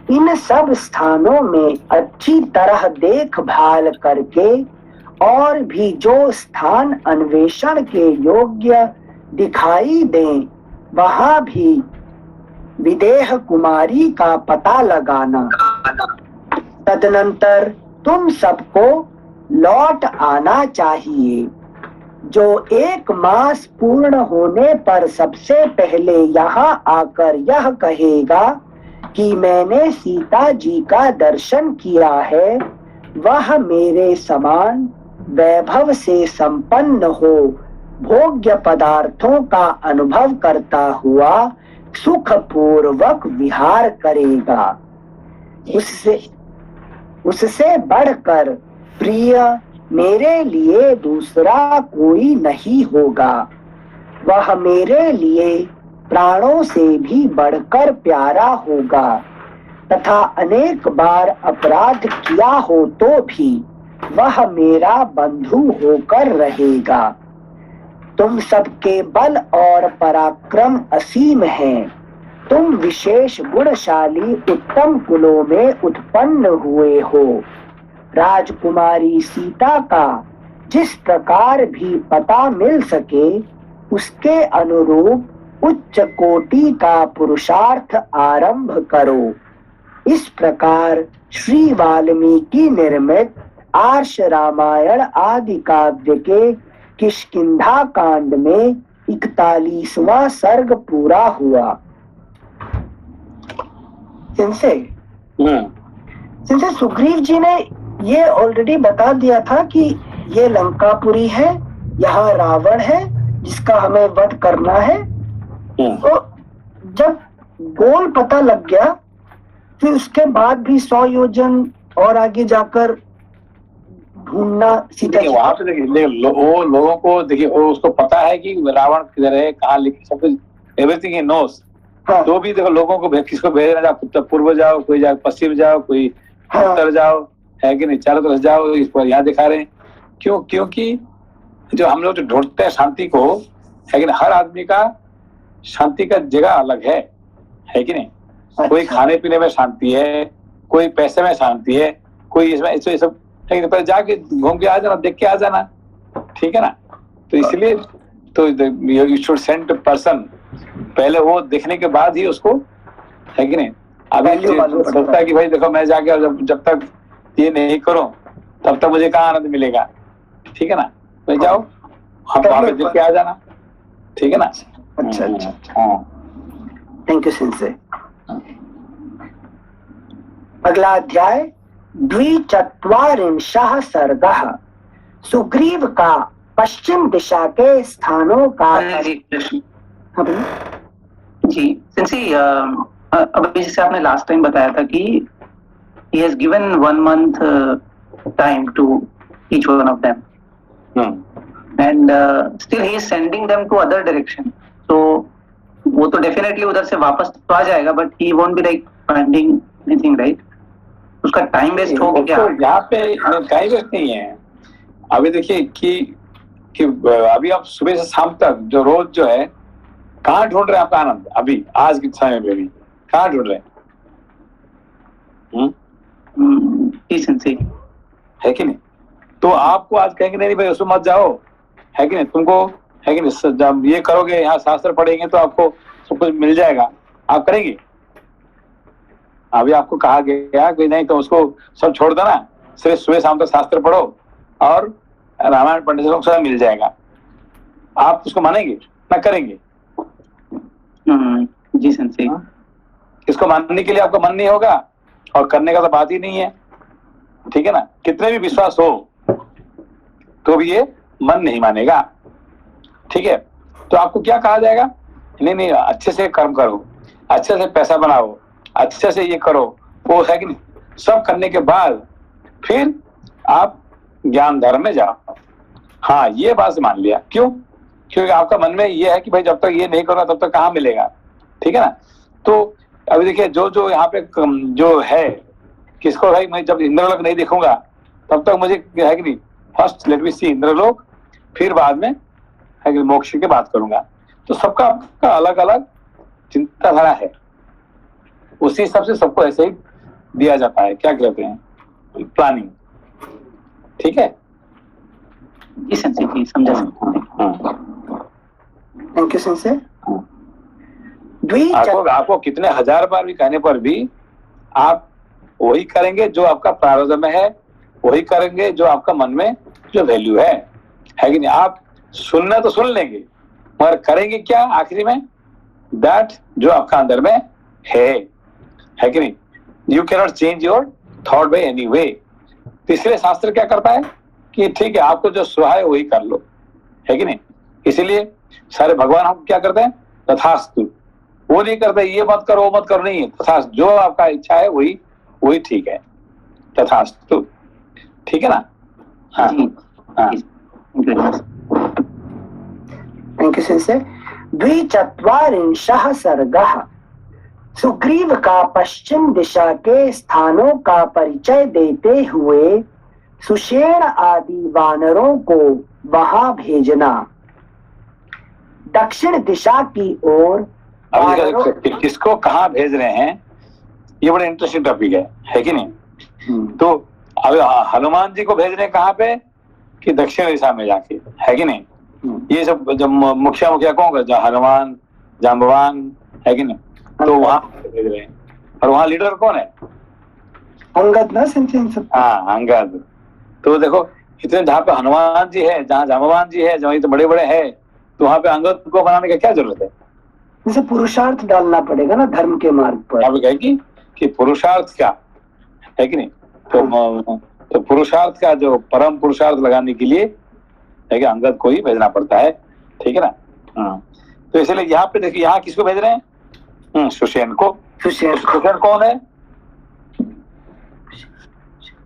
इन सब स्थानों में अच्छी तरह देखभाल करके और भी जो स्थान अन्वेषण के योग्य दिखाई दें, वहां भी विदेह कुमारी का पता लगाना। तदनंतर तुम सबको लौट आना चाहिए। जो 1 मास पूर्ण होने पर सबसे पहले यहाँ आकर यह कहेगा कि मैंने सीता जी का दर्शन किया है, वह मेरे समान वैभव से संपन्न हो भोग्य पदार्थों का अनुभव करता हुआ सुख पूर्वक विहार करेगा। उससे बढ़कर प्रिय मेरे लिए दूसरा कोई नहीं होगा। वह मेरे लिए प्राणों से भी बढ़कर प्यारा होगा, तथा अनेक बार अपराध किया हो तो भी वह मेरा बंधु होकर रहेगा। तुम सबके बल और पराक्रम असीम हैं। तुम विशेष गुणशाली उत्तम कुलों में उत्पन्न हुए हो। राजकुमारी सीता का जिस प्रकार भी पता मिल सके उसके अनुरूप उच्च कोटि का पुरुषार्थ आरंभ करो। इस प्रकार श्री वाल्मीकि निर्मित आर्ष रामायण आदि काव्य के किष्किंधा कांड में 41वां सर्ग पूरा हुआ। सिंसे सुग्रीव जी ने ये ऑलरेडी बता दिया था कि ये लंकापुरी है, यहाँ रावण है जिसका हमें वध करना है। तो जब गोल पता लग गया फिर उसके बाद भी 100 योजन और आगे जाकर ढूंढना सीधा। वहां पे देखिए वो लोगों को देखिए उसको पता है कि रावण किधर है, कहाँ लिखे, सब कुछ एवरीथिंग ही नोस। हाँ। तो भी देखो लोगों को किसको भेजना, जाओ पूर्व जाओ, कोई जाओ पश्चिम जाओ, कोई उत्तर जाओ, है कि नहीं, चारों तरफ जाओ, इस पर यहाँ दिखा रहे हैं। क्यों? क्योंकि जो हम लोग जो ढूंढते हैं शांति को, है कि नहीं, हर आदमी का शांति का जगह अलग है कि नहीं। अच्छा। कोई खाने पीने में शांति है, कोई पैसे में शांति है, कोई इसमें ये सब, पर जाके घूम के आ जाना, देख के आ जाना, ठीक है ना। तो इसलिए तो यू शुड सेंड पर्सन, पहले वो देखने के बाद ही उसको, है कि नहीं। अभी सोचता है कि भाई देखो मैं जाके जब तक ये नहीं करूं तब तक मुझे कहाँ आनंद मिलेगा, ठीक है ना। तो जाओ, हम वहां पे देख के आ जाना, ठीक है ना। अच्छा अच्छा, थैंक यू सिंसे। अगला अध्याय 244 सर्गः। सुग्रीव का पश्चिम दिशा के स्थानों का। जी सिंसी, अभी जैसे आपने लास्ट टाइम बताया था कि he has given 1 month time to each one of them, and still he is sending them to other direction. So वो तो definitely उधर से वापस तो आ जाएगा, but he won't be like finding anything, right? उसका टाइम वेस्ट हो गया। यहाँ पे टाइम वेस्ट नहीं है। अभी देखिए कि अभी आप सुबह से शाम तक जो रोज जो है, कहाँ ढूंढ रहे हैं आपका आनंद? अभी आज के समय में भी कहाँ ढूंढ रहे हैं? है कि नहीं। तो आपको आज कहेंगे नहीं भाई उसमें मत जाओ, है कि नहीं, तुमको, है कि नहीं, जब ये करोगे, यहाँ शास्त्र पढ़ेंगे तो आपको सब कुछ मिल जाएगा, आप करेंगे? अभी आपको कहा गया कि नहीं तो उसको सब छोड़ देना, सिर्फ सुबह शाम तक शास्त्र पढ़ो और रामायण पढ़ने से सब मिल जाएगा। आप उसको मानेंगे ना करेंगे? जी संसी। इसको मानने के लिए आपका मन नहीं होगा और करने का तो बात ही नहीं है, ठीक है ना। कितने भी विश्वास हो तो भी ये मन नहीं मानेगा, ठीक है। तो आपको क्या कहा जाएगा? नहीं अच्छे से कर्म करो, अच्छे से पैसा बनाओ, अच्छे से ये करो, वो, है कि नहीं। सब करने के बाद फिर आप ज्ञान धर्म में जाओ। हाँ, ये बात मान लिया। क्यों? क्योंकि आपका मन में ये है कि भाई जब तक ये नहीं करो तब तक कहाँ मिलेगा, ठीक है ना। तो अभी देखिए जो यहाँ पे जो है, किसको भाई मैं जब इंद्रलोक नहीं देखूंगा तब तक मुझे, है कि नहीं, फर्स्ट लेट मी सी इंद्रलोक, फिर बाद में, है कि मोक्ष की बात करूंगा। तो सबका अलग अलग चिंताधारा है, उसी हिसाब से सबको ऐसे ही दिया जाता है, क्या कहते हैं, प्लानिंग, ठीक है। समझा। Thank you sensei. आपको कितने हजार बार भी कहने पर भी आप वही करेंगे जो आपका प्रारब्ध में है, वही करेंगे जो आपका मन में जो वैल्यू है कि नहीं। आप सुनना तो सुन लेंगे मगर करेंगे क्या आखिरी में? दैट जो आपका अंदर में है कि नहीं। You can not change your thought by any way. तीसरे शास्त्र क्या करता है कि ठीक है, आपको जो सुहाए वही कर लो, है कि नहीं। इसीलिए सारे भगवान हम क्या करते हैं? तथास्तु। वो नहीं करते ये मत करो वो मत करो, नहीं है, तथास्तु। जो आपका इच्छा है वही ठीक है, तथास्तु, ठीक है ना। हाँ थैंक यू सिंसे। 244 सर्गः। सुग्रीव का पश्चिम दिशा के स्थानों का परिचय देते हुए सुषेण आदि वानरों को वहां भेजना। दक्षिण दिशा की ओर किसको कहाँ भेज रहे हैं, ये बड़ा इंटरेस्टिंग टॉपिक है कि नहीं? तो अब हनुमान जी को भेज रहे हैं कहाँ पे, कि दक्षिण दिशा में जाके, है कि नहीं? ये सब जब मुखिया कौन कर, हनुमान, जाम्बवान, है कि नहीं? तो वहां भेज रहे हैं। और वहां लीडर कौन है? अंगद ना सब। हाँ, अंगद। तो देखो इतने, जहाँ पे हनुमान जी है, जहाँ जाम्बवान जी है, जहाँ तो बड़े बड़े है, तो वहां पे अंगद को बनाने का क्या जरूरत है? जैसे पुरुषार्थ डालना पड़ेगा ना धर्म के मार्ग पर। आप कहेगी कि पुरुषार्थ क्या है कि नहीं? तो पुरुषार्थ का जो परम पुरुषार्थ लगाने के लिए है कि अंगद को ही भेजना पड़ता है, ठीक है ना? तो इसलिए यहाँ पे देखिए, यहाँ किसको भेज रहे हैं? सुषेण को। सुषेण कौन है?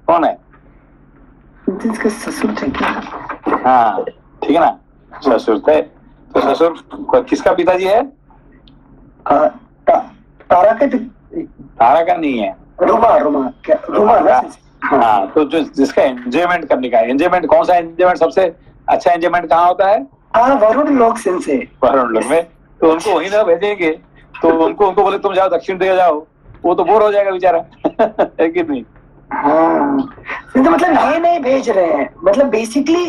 कौन है? जिसके ससुर थे क्या? हाँ, ठीक है ना, ससुर थे। तो ससुर किसका पिताजी है? तारा का नहीं है, रुमा ना। हाँ, तो जो जिसका एंजॉयमेंट करने का, एंजॉयमेंट कौन सा एंजॉयमेंट, सबसे अच्छा एंजॉयमेंट कहाँ होता है? वरुण लोक से। वरुण लोक में। तो उनको वहीं ना भेजेंगे, तो उनको बोले तुम जाओ दक्षिण दिया जाओ, वो तो बोर हो जाएगा बेचारा है कि नहीं? हाँ, तो मतलब नहीं भेज रहे हैं, मतलब बेसिकली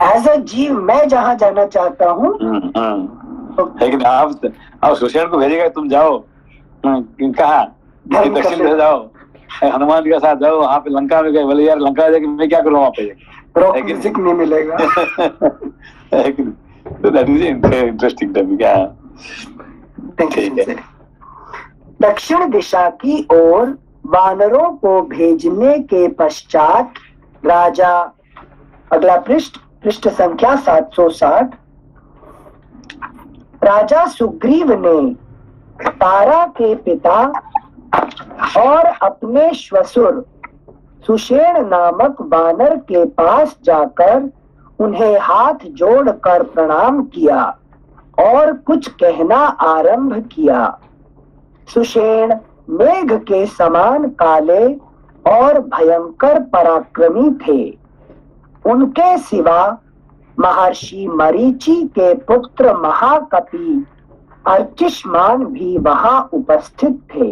एज अ जीव मैं जहाँ जाना चाहता हूँ। लेकिन आप सुषेण को भेजेगा, तुम जाओ कहाँ, दक्षिण से जाओ, हनुमान जी के साथ जाओ, वहाँ पे लंका में गए, बोले यार लंका जाके मैं क्या करूँ वहाँ पे, म्यूजिक नहीं मिलेगा तो दैट इज इंटरेस्टिंग टॉपिक। दक्षिण दिशा की ओर वानरों को भेजने के पश्चात राजा, अगला पृष्ठ संख्या 760, राजा सुग्रीव ने तारा के पिता और अपने श्वशुर सुषेण नामक वानर के पास जाकर उन्हें हाथ जोड़कर प्रणाम किया और कुछ कहना आरंभ किया। सुषेण मेघ के समान काले और भयंकर पराक्रमी थे। उनके सिवा महर्षि मरीचि के पुत्र महाकपि अर्चिष्मान भी वहां उपस्थित थे,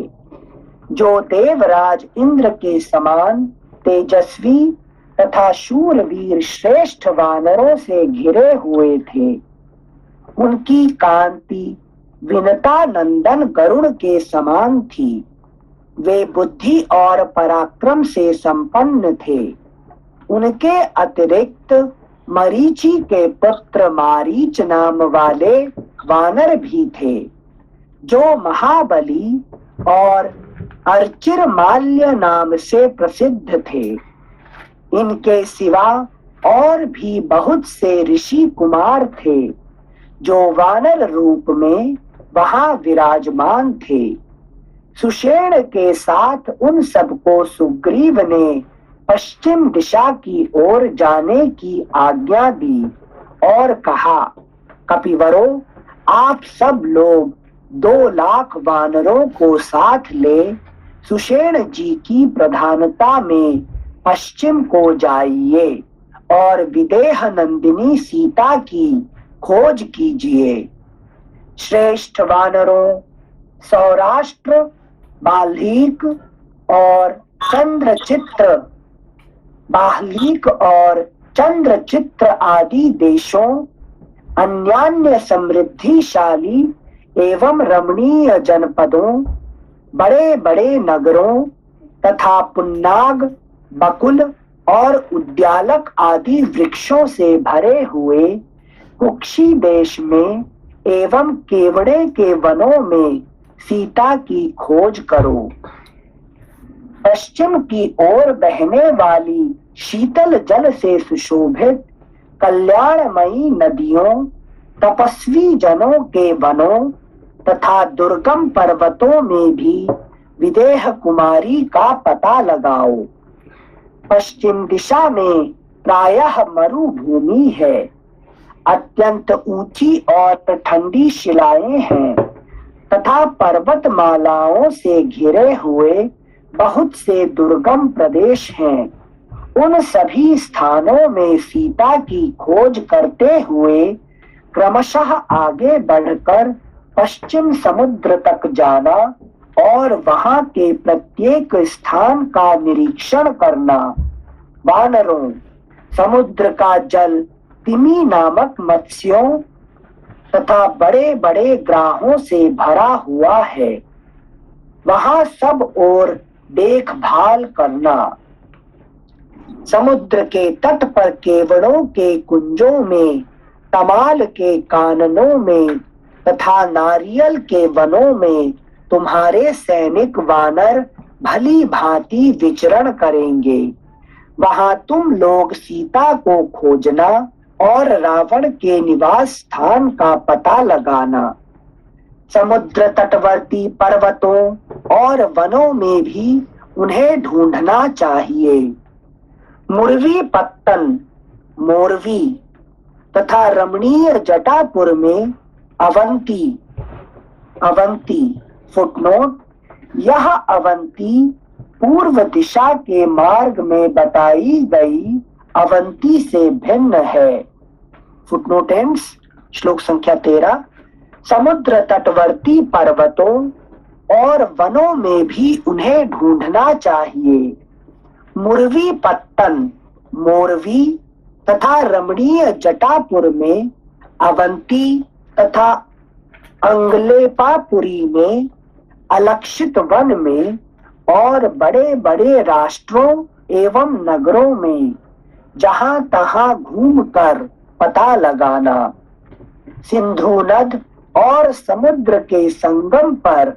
जो देवराज इंद्र के समान तेजस्वी तथा शूरवीर श्रेष्ठ वानरों से घिरे हुए थे। उनकी कांति विनता नंदन गरुड़ के समान थी। वे बुद्धि और पराक्रम से संपन्न थे। उनके अतिरिक्त मरीचि के पुत्र मारीच नाम वाले वानर भी थे, जो महाबली और अर्चिरमाल्य नाम से प्रसिद्ध थे। इनके सिवा और भी बहुत से ऋषि कुमार थे, जो वानर रूप में वहां विराजमान थे। सुषेण के साथ उन सबको सुग्रीव ने पश्चिम दिशा की ओर जाने की आज्ञा दी और कहा, कपिवरों, आप सब लोग 2 लाख वानरों को साथ ले सुषेण जी की प्रधानता में पश्चिम को जाइए और विदेह नंदिनी सीता की खोज कीजिए। श्रेष्ठ वानरों सौराष्ट्र, बाल्हीक और चंद्रचित्र आदि देशों, अन्यान्य समृद्धिशाली एवं रमणीय जनपदों, बड़े बड़े नगरों तथा पुन्नाग, बकुल और उद्यालक आदि वृक्षों से भरे हुए कुक्षी देश में एवं केवड़े के वनों में सीता की खोज करो। पश्चिम की ओर बहने वाली शीतल जल से सुशोभित कल्याणमयी नदियों, तपस्वी जनों के वनों तथा दुर्गम पर्वतों में भी विदेह कुमारी का पता लगाओ। पश्चिम दिशा में प्रायः मरुभूमि है, अत्यंत ऊंची और ठंडी शिलाएं हैं तथा पर्वतमालाओं से घिरे हुए बहुत से दुर्गम प्रदेश हैं। उन सभी स्थानों में सीता की खोज करते हुए क्रमशः आगे बढ़कर पश्चिम समुद्र तक जाना और वहां के प्रत्येक स्थान का निरीक्षण करना। वानरों, समुद्र का जल तिमी नामक मत्स्यों तथा बड़े बड़े ग्राहों से भरा हुआ है। वहां सब ओर देखभाल करना। समुद्र के तट पर केवड़ों के कुंजों में, तमाल के काननों में तथा नारियल के वनों में तुम्हारे सैनिक वानर भली भांति विचरण करेंगे। वहां तुम लोग सीता को खोजना और रावण के निवास स्थान का पता लगाना। समुद्र तटवर्ती पर्वतों और वनों में भी उन्हें ढूंढना चाहिए। मुरवी पत्तन, मोरवी तथा रमणीय जटापुर में अवंती, अवंती फुटनोट, यह अवंती पूर्व दिशा के मार्ग में बताई गई अवंती से भिन्न है। Footnote ends. श्लोक संख्या 13। समुद्र तटवर्ती पर्वतों और वनों में भी उन्हें ढूंढना चाहिए। मुरवी पत्तन, मोरवी तथा रमणीय जटापुर में अवंती तथा अंगलेपापुरी में, अलक्षित वन में और बड़े बड़े राष्ट्रों एवं नगरों में जहां तहां घूमकर पता लगाना। सिंधु नद और समुद्र के संगम पर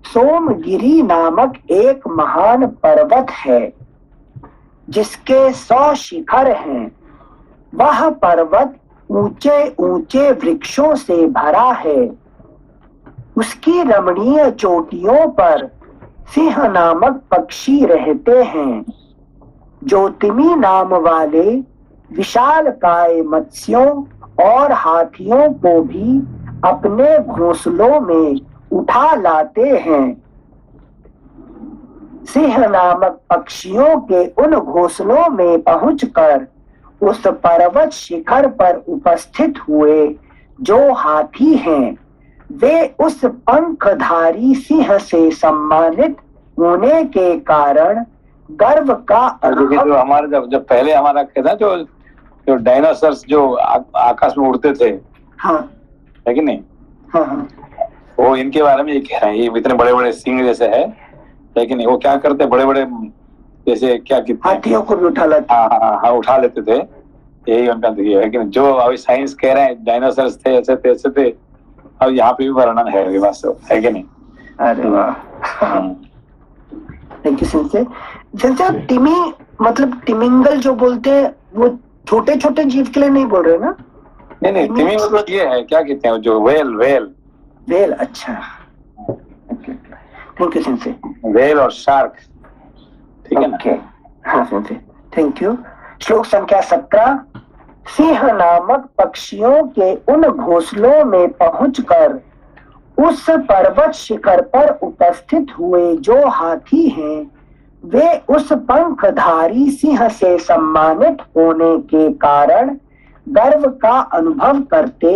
सोमगिरी नामक एक महान पर्वत है जिसके 100 शिखर हैं। वह पर्वत ऊंचे ऊंचे वृक्षों से भरा है। उसकी रमणीय चोटियों पर सिंह नामक पक्षी रहते हैं जो तिमी नाम वाले विशालकाय मत्स्यों और हाथियों को भी अपने घोंसलों में उठा लाते हैं। सिंह नामक पक्षियों के उन घोंसलों में पहुंचकर उस पर्वत शिखर पर उपस्थित हुए जो हाथी हैं, वे उस पंखधारी सिंह से सम्मानित होने के कारण गर्व का अनुभव। जो हमारे जब पहले हमारा कहता जो डायनासोर्स जो आकाश में उड़ते थे, हाँ है कि नहीं? हाँ हाँ, वो इनके बारे में ये कह रहे हैं, ये इतने बड़े बड़े सिंह जैसे है, लेकिन वो क्या करते, बड़े बड़े जैसे क्या कितने हाथियों को भी उठा लेते। हाँ उठा लेते थे। यही उनका है कि जो अभी साइंस कह रहे हैं डायनासोर्स थे, ऐसे थे ऐसे थे, अब यहाँ पे भी वर्णन है वास्तव, है कि नहीं? अरे वाह, थैंक यू सिंसे। सिंसे तिमी मतलब तिमिंगल जो बोलते हैं वो छोटे छोटे जीव के लिए नहीं बोल रहे ना? नहीं तिमी मतलब ये है, क्या कहते हैं जो वेल। अच्छा, थैंक यू सिंसे। वेल और शार्क, ठीक है ना? हाँ सिंसे, थैंक यू। श्लोक संख्या 17। सिंह नामक पक्षियों के उन घोंसलों में पहुंचकर उस पर्वत शिखर पर उपस्थित हुए जो हाथी हैं, वे उस पंखधारी सिंह से सम्मानित होने के कारण गर्व का अनुभव करते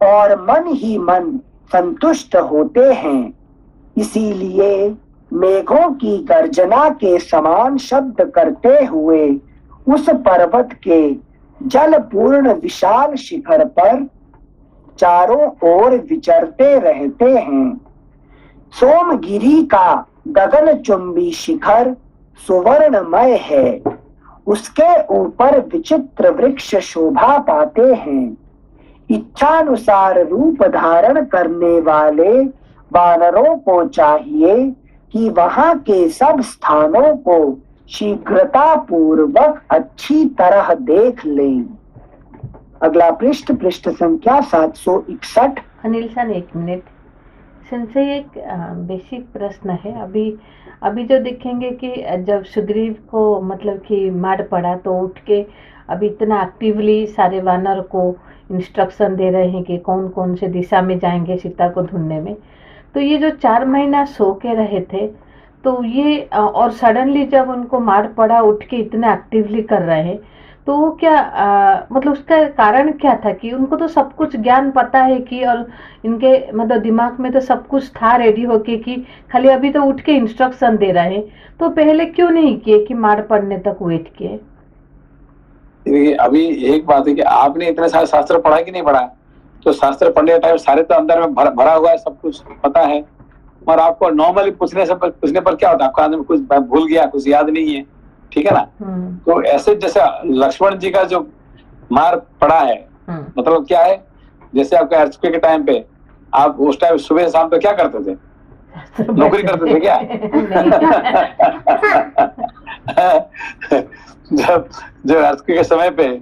और मन ही मन संतुष्ट होते हैं। इसीलिए मेघों की गर्जना के समान शब्द करते हुए उस पर्वत के जलपूर्ण विशाल शिखर पर चारों ओर विचरते रहते हैं। सोमगिरी का गगनचुंबी शिखर सुवर्णमय है। उसके ऊपर विचित्र वृक्ष शोभा पाते हैं। इच्छानुसार रूप धारण करने वाले वानरों को चाहिए कि वहां के सब स्थानों को शीघ्रता पूर्वक अच्छी तरह देख लें। अगला पृष्ठ संख्या 761। Anil sir, 1 minute. सिंसे एक बेसिक प्रश्न है। अभी जो देखेंगे कि जब सुग्रीव को मतलब कि मार पड़ा तो उठ के अभी इतना एक्टिवली सारे वानर को इंस्ट्रक्शन दे रहे हैं कि कौन कौन से दिशा में जाएंगे सीता को ढूंढने में। तो ये जो 4 महीना सो के रहे थे, तो ये और सडनली जब उनको मार पड़ा, उठ के इतने एक्टिवली कर रहे हैं, तो वो क्या मतलब उसका कारण क्या था? कि उनको तो सब कुछ ज्ञान पता है कि, और इनके मतलब दिमाग में तो सब कुछ था रेडी होके कि खाली अभी तो उठ के इंस्ट्रक्शन दे रहे हैं, तो पहले क्यों नहीं किए कि मार पड़ने तक वेट किए? देखिए, अभी एक बात है कि आपने इतने सारे शास्त्र पढ़ा कि नहीं पढ़ा, तो शास्त्र पढ़ने के टाइम सारे तो अंदर में भरा हुआ है, सब कुछ पता है, और आपको नॉर्मली पूछने पर क्या होता है, आपका आदमी कुछ भूल गया, कुछ याद नहीं है, ठीक है ना। तो ऐसे जैसे लक्ष्मण जी का जो मार पड़ा है, मतलब क्या है, जैसे आपका अर्थक्वेक के टाइम पे आप उस टाइम सुबह शाम पे क्या करते थे? नौकरी करते थे क्या? जब अर्थक्वेक के समय पे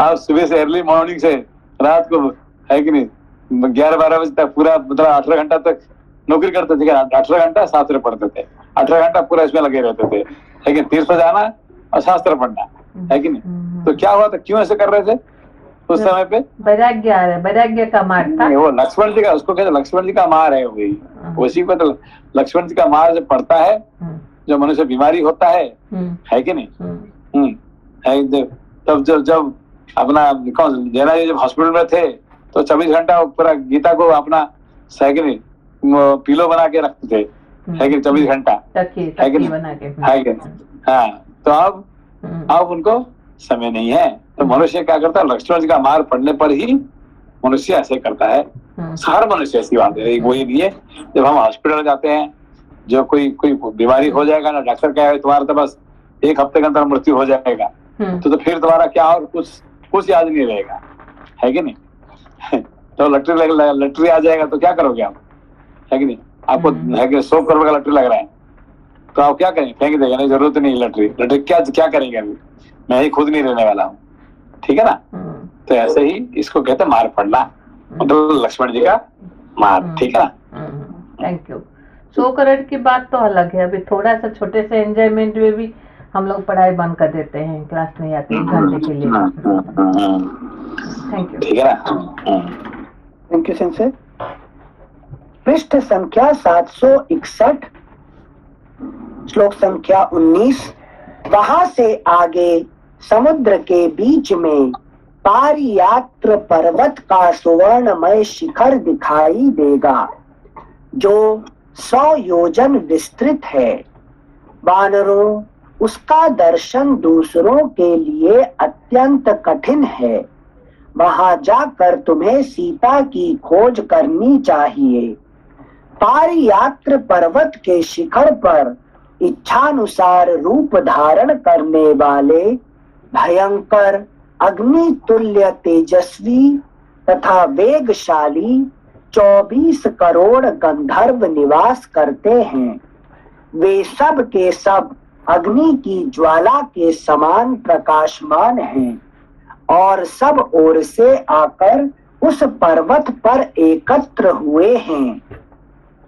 आप सुबह से अर्ली मॉर्निंग से रात को, है कि नहीं, 11-12 बजे तक पूरा मतलब 18 घंटा तक नौकरी करते थे क्या? 18 घंटा शास्त्र पढ़ते थे, 18 घंटा पूरा इसमें लगे रहते थे, लेकिन तीर्थ जाना और शास्त्र पढ़ना, है कि नहीं। तो क्या हुआ था, क्यों ऐसे कर रहे थे उस समय पे? वैराग्य आ रहा है, वैराग्य का मार था वो लक्ष्मण जी का, उसको कहते लक्ष्मण जी का मार है, वही उसी को तो लक्ष्मण जी का मार जब पड़ता है, जो मनुष्य बीमारी होता है कि नहीं, तब जब अपना कौन जैना जी जब हॉस्पिटल में थे, तो 24 घंटा पूरा गीता को अपना साइकिल पिलो बना के रखते थे, है कि 24 घंटा, है कि नहीं। हाँ, तो अब उनको समय नहीं है, तो मनुष्य क्या करता है, लक्ष्मण जी का मार पड़ने पर ही मनुष्य ऐसे करता है। हर मनुष्य ऐसी बात है, वही नहीं है। जब हम हॉस्पिटल जाते हैं, जो कोई बीमारी हो जाएगा ना, डॉक्टर क्या है, तुम्हारा तो बस 1 हफ्ते के अंदर मृत्यु हो जाएगा, तो फिर तुम्हारा क्या और कुछ याद नहीं रहेगा, है कि नहीं। तो लटरी आ जाएगा तो क्या करोगे आप, है कि नहीं। आपको है कि 100 करोड़ का लटरी लग रहा है, तो आप क्या करेंगे? फेंक देगा, नहीं जरूरत नहीं लटरी क्या करेंगे, अभी मैं ही खुद नहीं रहने वाला हूँ, ठीक है ना। तो ऐसे ही इसको कहते हैं मार पड़ना, मतलब लक्ष्मण जी का मार, ठीक है ना। Thank you. 100 करोड़ की बात तो अलग है, अभी थोड़ा सा छोटे से एंजॉयमेंट में भी हम लोग पढ़ाई बंद कर देते हैं, क्लास नहीं आते 1 घंटे के लिए। थैंक यू, ठीक है ना। Thank you sensei. पृष्ठ संख्या 761, श्लोक संख्या 19। वहां से आगे समुद्र के बीच में पारियात्र पर्वत का सुवर्णमय शिखर दिखाई देगा, जो 100 योजन विस्तृत है। वानरों, उसका दर्शन दूसरों के लिए अत्यंत कठिन है। वहां जाकर तुम्हें सीता की खोज करनी चाहिए। पारियात्र पर्वत के शिखर पर इच्छानुसार रूप धारण करने वाले भयंकर, अग्नि तुल्य तेजस्वी तथा वेगशाली 24 करोड़ गंधर्व निवास करते हैं। वे सब के सब अग्नि की ज्वाला के समान प्रकाशमान हैं और सब ओर से आकर उस पर्वत पर एकत्र हुए हैं।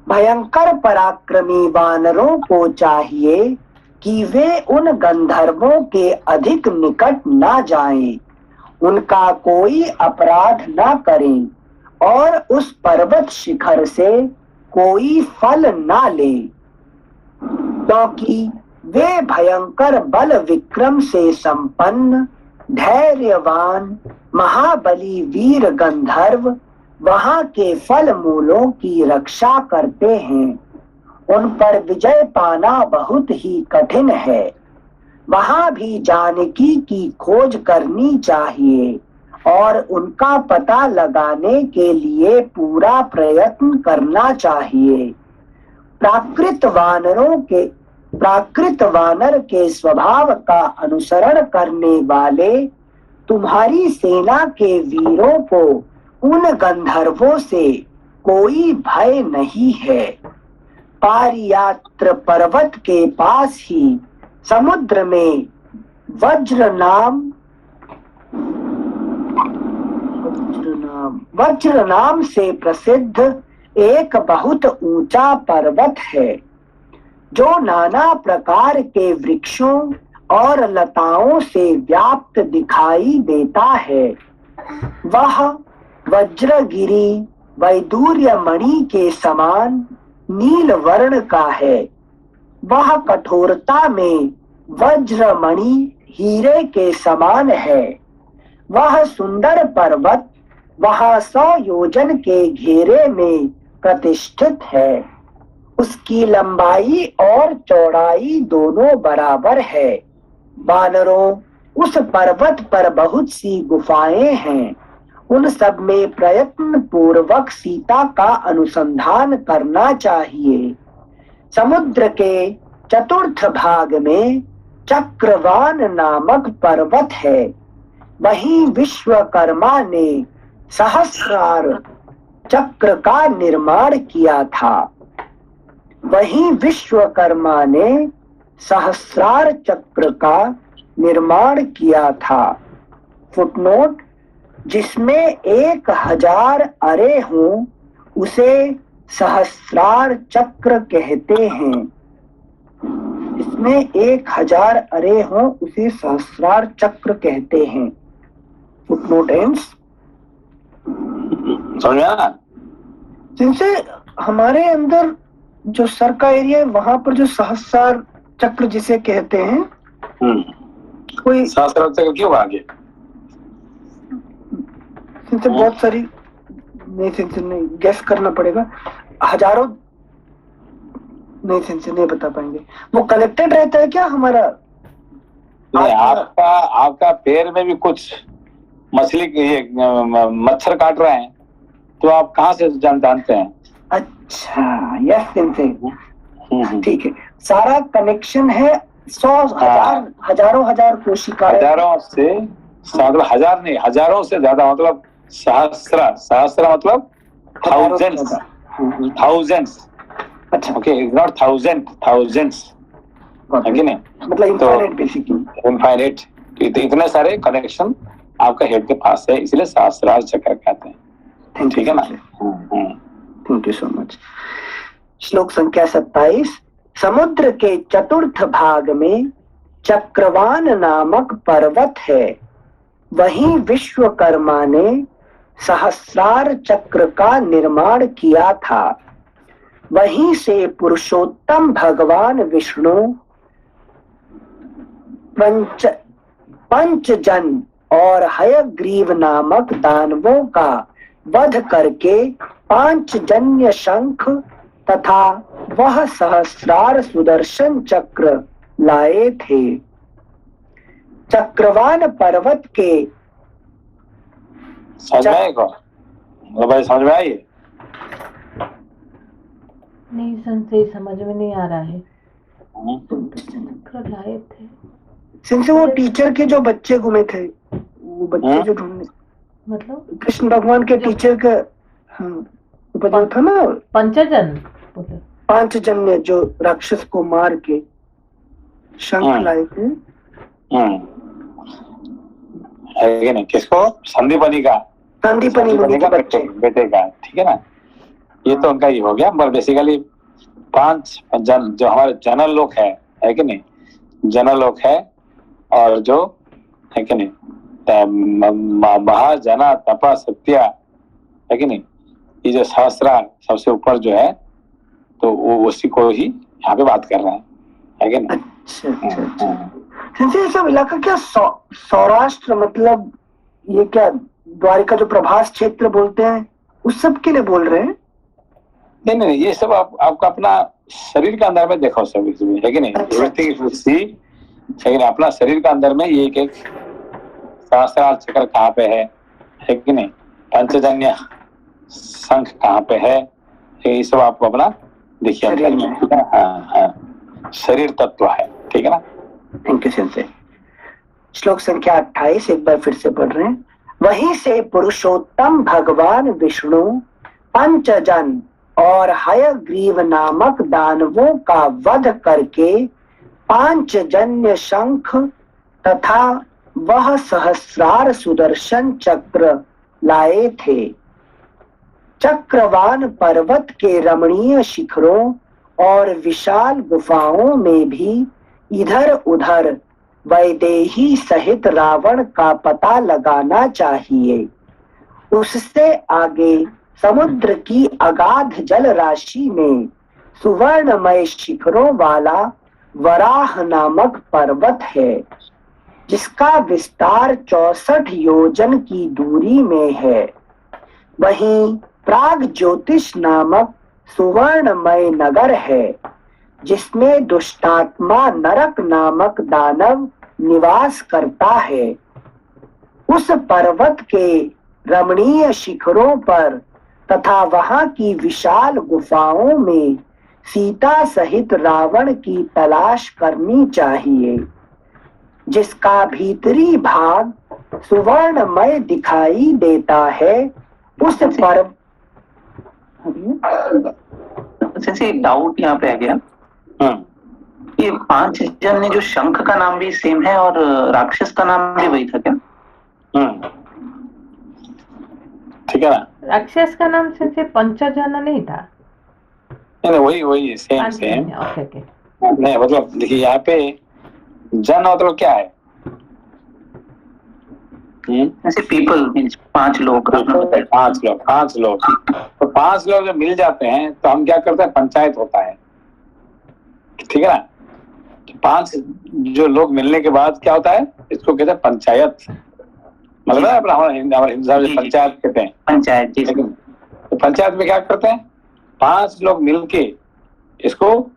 भयंकर पराक्रमी वानरों को चाहिए कि वे उन गंधर्वों के अधिक निकट ना जाएं, उनका कोई अपराध ना करें और उस पर्वत शिखर से कोई फल ना लें, क्योंकि वे भयंकर बल विक्रम से संपन्न धैर्यवान महाबली वीर गंधर्व वहां के फल मूलों की रक्षा करते हैं। उन पर विजय पाना बहुत ही कठिन है। वहां भी जानकी की खोज करनी चाहिए और उनका पता लगाने के लिए पूरा प्रयत्न करना चाहिए। प्राकृत वानर के स्वभाव का अनुसरण करने वाले तुम्हारी सेना के वीरों को उन गंधर्वों से कोई भय नहीं है। पारियात्र पर्वत के पास ही समुद्र में वज्र नाम से प्रसिद्ध एक बहुत ऊंचा पर्वत है, जो नाना प्रकार के वृक्षों और लताओं से व्याप्त दिखाई देता है। वह वज्रगिरी वैदूर्य मणि के समान नील वर्ण का है। वह कठोरता में वज्रमणि हीरे के समान है। वह सुंदर पर्वत वहां 100 योजन के घेरे में प्रतिष्ठित है। उसकी लंबाई और चौड़ाई दोनों बराबर है। वानरों, उस पर्वत पर बहुत सी गुफाएं हैं। उन सब में प्रयत्न पूर्वक सीता का अनुसंधान करना चाहिए। समुद्र के चतुर्थ भाग में चक्रवान नामक पर्वत है। वहीं विश्वकर्मा ने सहस्रार चक्र का निर्माण किया था। वहीं विश्वकर्मा ने सहस्रार चक्र का निर्माण किया था। फुटनोट, जिसमें 1000 अरे हों उसे सहस्रार चक्र कहते हैं। इसमें 1000 अरे हों उसे सहस्रार चक्र कहते हैं। Footnote ends. समझा ना? जिनसे हमारे अंदर जो सर का एरिया है वहां पर जो सहस्रार चक्र जिसे कहते हैं, कोई सहस्रार चक्र क्यों आ गया? बहुत सारी नहीं गैस करना पड़ेगा। हजारों नहीं बता पाएंगे। वो कनेक्टेड रहता है क्या हमारा? नहीं, आपका पैर में भी कुछ मछली ये मच्छर काट रहे हैं, तो आप कहाँ से जानते हैं? अच्छा, यस सिंसे, ठीक है। सारा कनेक्शन है। 100 हजारों हजार कोशिकाएं, हजारों से, हजार नहीं, हजारों से ज्यादा, मतलब सहस्र मतलब थाउजेंड्स। अच्छा, ओके, नॉट थाउजेंड्स, है कि नहीं? मतलब इनफाइनाइट बेसिकली, इनफाइनाइट। इतने सारे कनेक्शन आपका हेड के पास है, इसलिए सहस्रार चक्र कहते हैं। ठीक है ना? Thank you so much. श्लोक संख्या 27। समुद्र के चतुर्थ भाग में चक्रवान नामक पर्वत है। वहीं विश्वकर्मा ने सहस्रार चक्र का निर्माण किया था। वहीं से पुरुषोत्तम भगवान विष्णु पंचजन और हयग्रीव नामक दानवों का वध करके 5 जन्य शंख तथा वह सहस्रार सुदर्शन चक्र लाए थे। चक्रवान पर्वत के समझ में आई? नहीं, संशय समझ में नहीं आ रहा है। लाए थे सिंसे वो टीचर के जो बच्चे घूमे थे, वो बच्चे जो ढूंढने, मतलब कृष्ण भगवान के टीचर का, जो था ना पंचजन, 5 जन्य जो राक्षस को मार के शंख लाए थे। है नहीं? किसको? संदीपनी का बेटे का, ठीक है ना? ये तो उनका ही हो गया। पर बेसिकली 5 जन जो हमारे जनरल लोग है कि नहीं? जनरल लोग है, और जो है कि नहीं, महाजना तपा सत्या, है कि नहीं? ये जो सहस्रार सबसे ऊपर जो है, तो वो उसी को ही यहाँ पे बात कर रहे है कि नहीं? अच्छा। ये सब इलाका क्या सौराष्ट्र, मतलब ये क्या द्वारिका जो प्रभास क्षेत्र बोलते हैं, उस सब के लिए बोल रहे हैं? नहीं, ये सब आपका अपना शरीर के अंदर में देखो सब, है कि नहीं? लेकिन अपना शरीर के अंदर में ये एक सहस्रार चक्र कहाँ पे है कि नहीं? पंचजन्य शंख कहाँ पे है, ये सब आपको अपना देखिए। शरीर तत्व है, ठीक है ना? Thank you sensei. श्लोक संख्या 28 एक बार फिर से पढ़ रहे हैं। वहीं से पुरुषोत्तम भगवान विष्णु पंचजन और हयग्रीव नामक दानवों का वध करके 5 जन्य शंख तथा वह सहस्रार सुदर्शन चक्र लाए थे। चक्रवान पर्वत के रमणीय शिखरों और विशाल गुफाओं में भी इधर उधर वैदेही सहित रावण का पता लगाना चाहिए। उससे आगे समुद्र की अगाध जल राशि में सुवर्णमय शिखरों वाला वराह नामक पर्वत है, जिसका विस्तार 64 योजन की दूरी में है। वहीं प्राग ज्योतिष नामक सुवर्णमय नगर है, जिसमें दुष्टात्मा नरक नामक दानव निवास करता है। उस पर्वत के रमणीय शिखरों पर तथा वहां की विशाल गुफाओं में सीता सहित रावण की तलाश करनी चाहिए, जिसका भीतरी भाग सुवर्णमय दिखाई देता है। उस पर एक डाउट यहाँ पे आ गया। ये 5 जन ने जो शंख का नाम भी सेम है और राक्षस का नाम भी वही था क्या? ठीक है ना। राक्षस का नाम से पंचजन नहीं था? नहीं, वही सेम। ओके। नहीं मतलब देखिए यहाँ पे जन मतलब क्या है? ऐसे पीपल मींस 5 लोग। 5 लोग तो 5 लोग जब मिल जाते हैं तो हम क्या करते हैं, पंचायत होता है, ठीक है ना। 5 जो लोग मिलने के बाद क्या होता है, इसको कहते हैं पंचायत। मतलब हमारे हिंदी में पंचायत कहते हैं, पंचायत। तो पंचायत में क्या करते हैं, 5 लोग मिलके इसको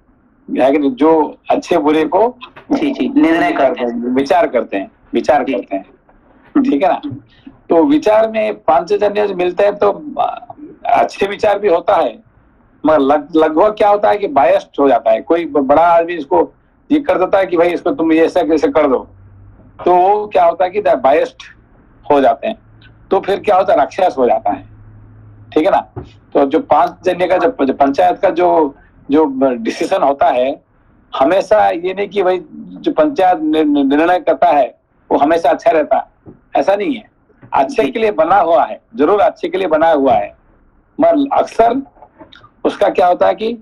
जो अच्छे बुरे को निर्णय करते हैं, विचार करते हैं, ठीक है ना। तो विचार में 5 जन मिलते हैं तो अच्छे विचार भी होता है, मगर लगभग क्या होता है कि बायस्ड हो जाता है। कोई बड़ा आदमी इसको ये कर देता है कि भाई इसको तुम ऐसा कैसे कर दो, तो वो क्या होता है कि बायस्ड हो जाते हैं, तो फिर क्या होता है, राक्षस हो जाता है, ठीक है ना। तो जो 5 जन का जो पंचायत का जो डिसीजन होता है, हमेशा ये नहीं कि भाई जो पंचायत निर्णय करता है वो हमेशा अच्छा रहता है, ऐसा नहीं है। अच्छे के लिए बना हुआ है, जरूर अच्छे के लिए बना हुआ है, मगर अक्सर उसका क्या होता है कि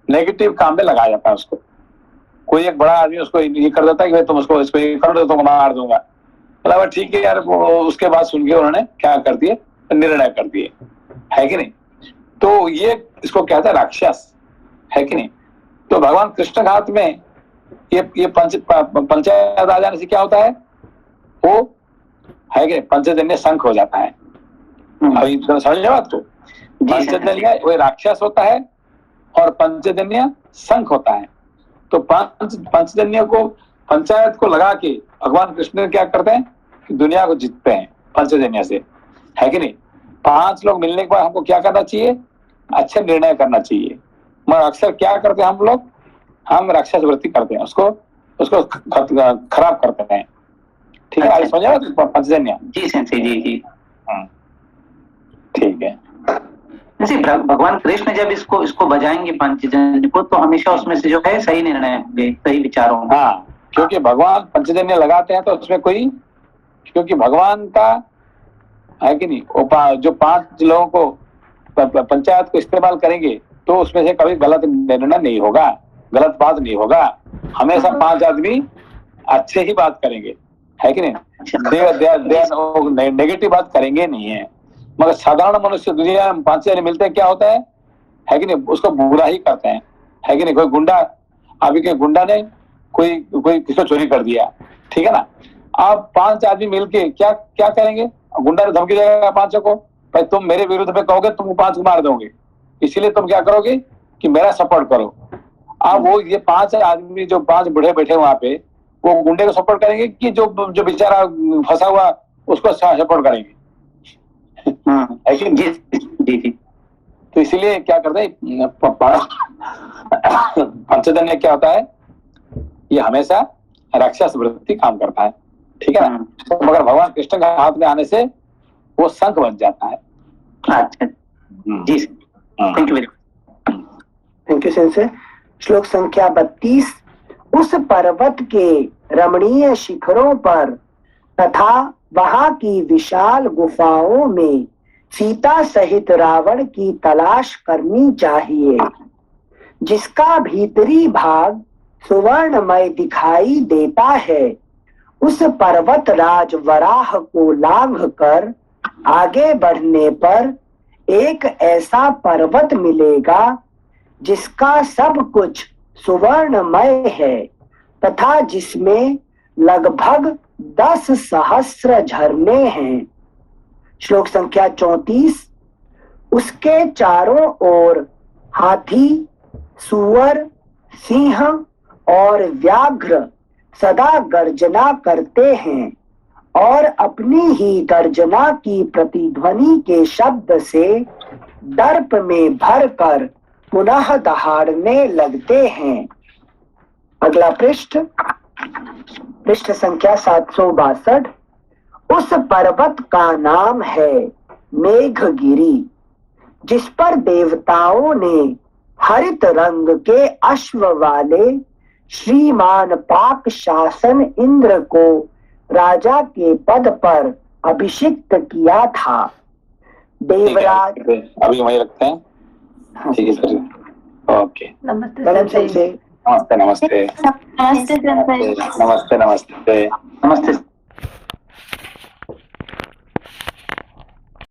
नेगेटिव काम में लगाया जाता है उसको। कोई एक बड़ा आदमी उसको ये कर देता है कि भाई तुम उसको इसको ये कर दो तो मार दूंगा, मतलब ठीक है यार। वो उसके बाद सुन के उन्होंने क्या कर दिए, निर्णय कर दिए, है कि नहीं। तो ये इसको कहता है राक्षस, है कि नहीं। तो भगवान कृष्ण घात में ये पंचायत आ जाने से क्या होता है, वो है कि पंचजन्य शंख हो जाता है। अभी समझ बात को, पंचजन्य वो राक्षस होता है और पंचजन्य शंख होता है। तो पंचजन्य को, पंचायत को लगा के भगवान कृष्ण क्या करते हैं कि दुनिया को जीतते हैं पंचजन्य से, है कि नहीं। 5 लोग मिलने के बाद हमको क्या करना चाहिए, अच्छे निर्णय करना चाहिए। मगर अक्सर क्या करते हैं हम लोग, हम राक्षस वृत्ति करते हैं, उसको खराब करते हैं, ठीक है। आज समझा पंचजन्य? जी सेंसे जी। ठीक है। जैसे भगवान कृष्ण जब इसको बजाएंगे पंचजन्य को, तो हमेशा उसमें से जो है सही निर्णय होंगे, सही विचार होंगे। हाँ, क्योंकि भगवान पंचजन्य लगाते हैं तो उसमें कोई, क्योंकि भगवान का है कि नहीं, वो जो 5 लोगों को पंचायत को इस्तेमाल करेंगे तो उसमें से कभी गलत निर्णय नहीं होगा, गलत बात नहीं होगा। हमेशा 5 आदमी अच्छे ही बात करेंगे, है कि नहीं। नेगेटिव बात करेंगे नहीं है। मगर साधारण मनुष्य दुनिया में 5 जने मिलते हैं, क्या होता है कि नहीं, उसको बुरा ही करते हैं, है कि नहीं। कोई गुंडा, अभी के गुंडा ने कोई किसको चोरी कर दिया, ठीक है ना। आप 5 आदमी मिलके क्या करेंगे, गुंडा ने धमकी देगा 5 को, भाई तुम मेरे विरुद्ध में कहोगे तुम 5 को मार दोगे, इसीलिए तुम क्या करोगे कि मेरा सपोर्ट करो। अब वो ये 5 आदमी जो 5 बूढ़े बैठे वहां पे, वो गुंडे को सपोर्ट करेंगे कि जो बेचारा फंसा हुआ उसको सपोर्ट करेंगे, है कि नहीं। तो इसीलिए क्या करते हैं, पंचजन्य क्या होता है, ये हमेशा राक्षस वृत्ति काम करता है, ठीक है ना। तो मगर भगवान कृष्ण का हाथ में आने से वो शंख बन जाता है। अच्छा जी, थैंक यू सेंसे। श्लोक संख्या 32। उस पर्वत के रमणीय शिखरों पर तथा वहां की विशाल गुफाओं में सीता सहित रावण की तलाश करनी चाहिए, जिसका भीतरी भाग सुवर्णमय दिखाई देता है। उस पर्वत राज वराह को लांघ कर आगे बढ़ने पर एक ऐसा पर्वत मिलेगा जिसका सब कुछ सुवर्णमय है तथा जिसमें लगभग 10 सहस्र झरने हैं। श्लोक संख्या 34। उसके चारों ओर हाथी, सुअर, सिंह और व्याघ्र सदा गर्जना करते हैं और अपनी ही गर्जना की प्रतिध्वनि के शब्द से दर्प में भरकर पुनः दहाड़ने लगते हैं। अगला पृष्ठ, पृष्ठ संख्या 762। उस पर्वत का नाम है मेघगिरी, जिस पर देवताओं ने हरित रंग के अश्व वाले श्रीमान पाक शासन इंद्र को राजा के पद पर अभिषिक्त किया था। देवराज, अभी वही रखते हैं। ठीक है सर, ओके। नमस्ते मैडम सर। से नमस्ते नमस्ते नमस्ते सर। नमस्ते नमस्ते नमस्ते।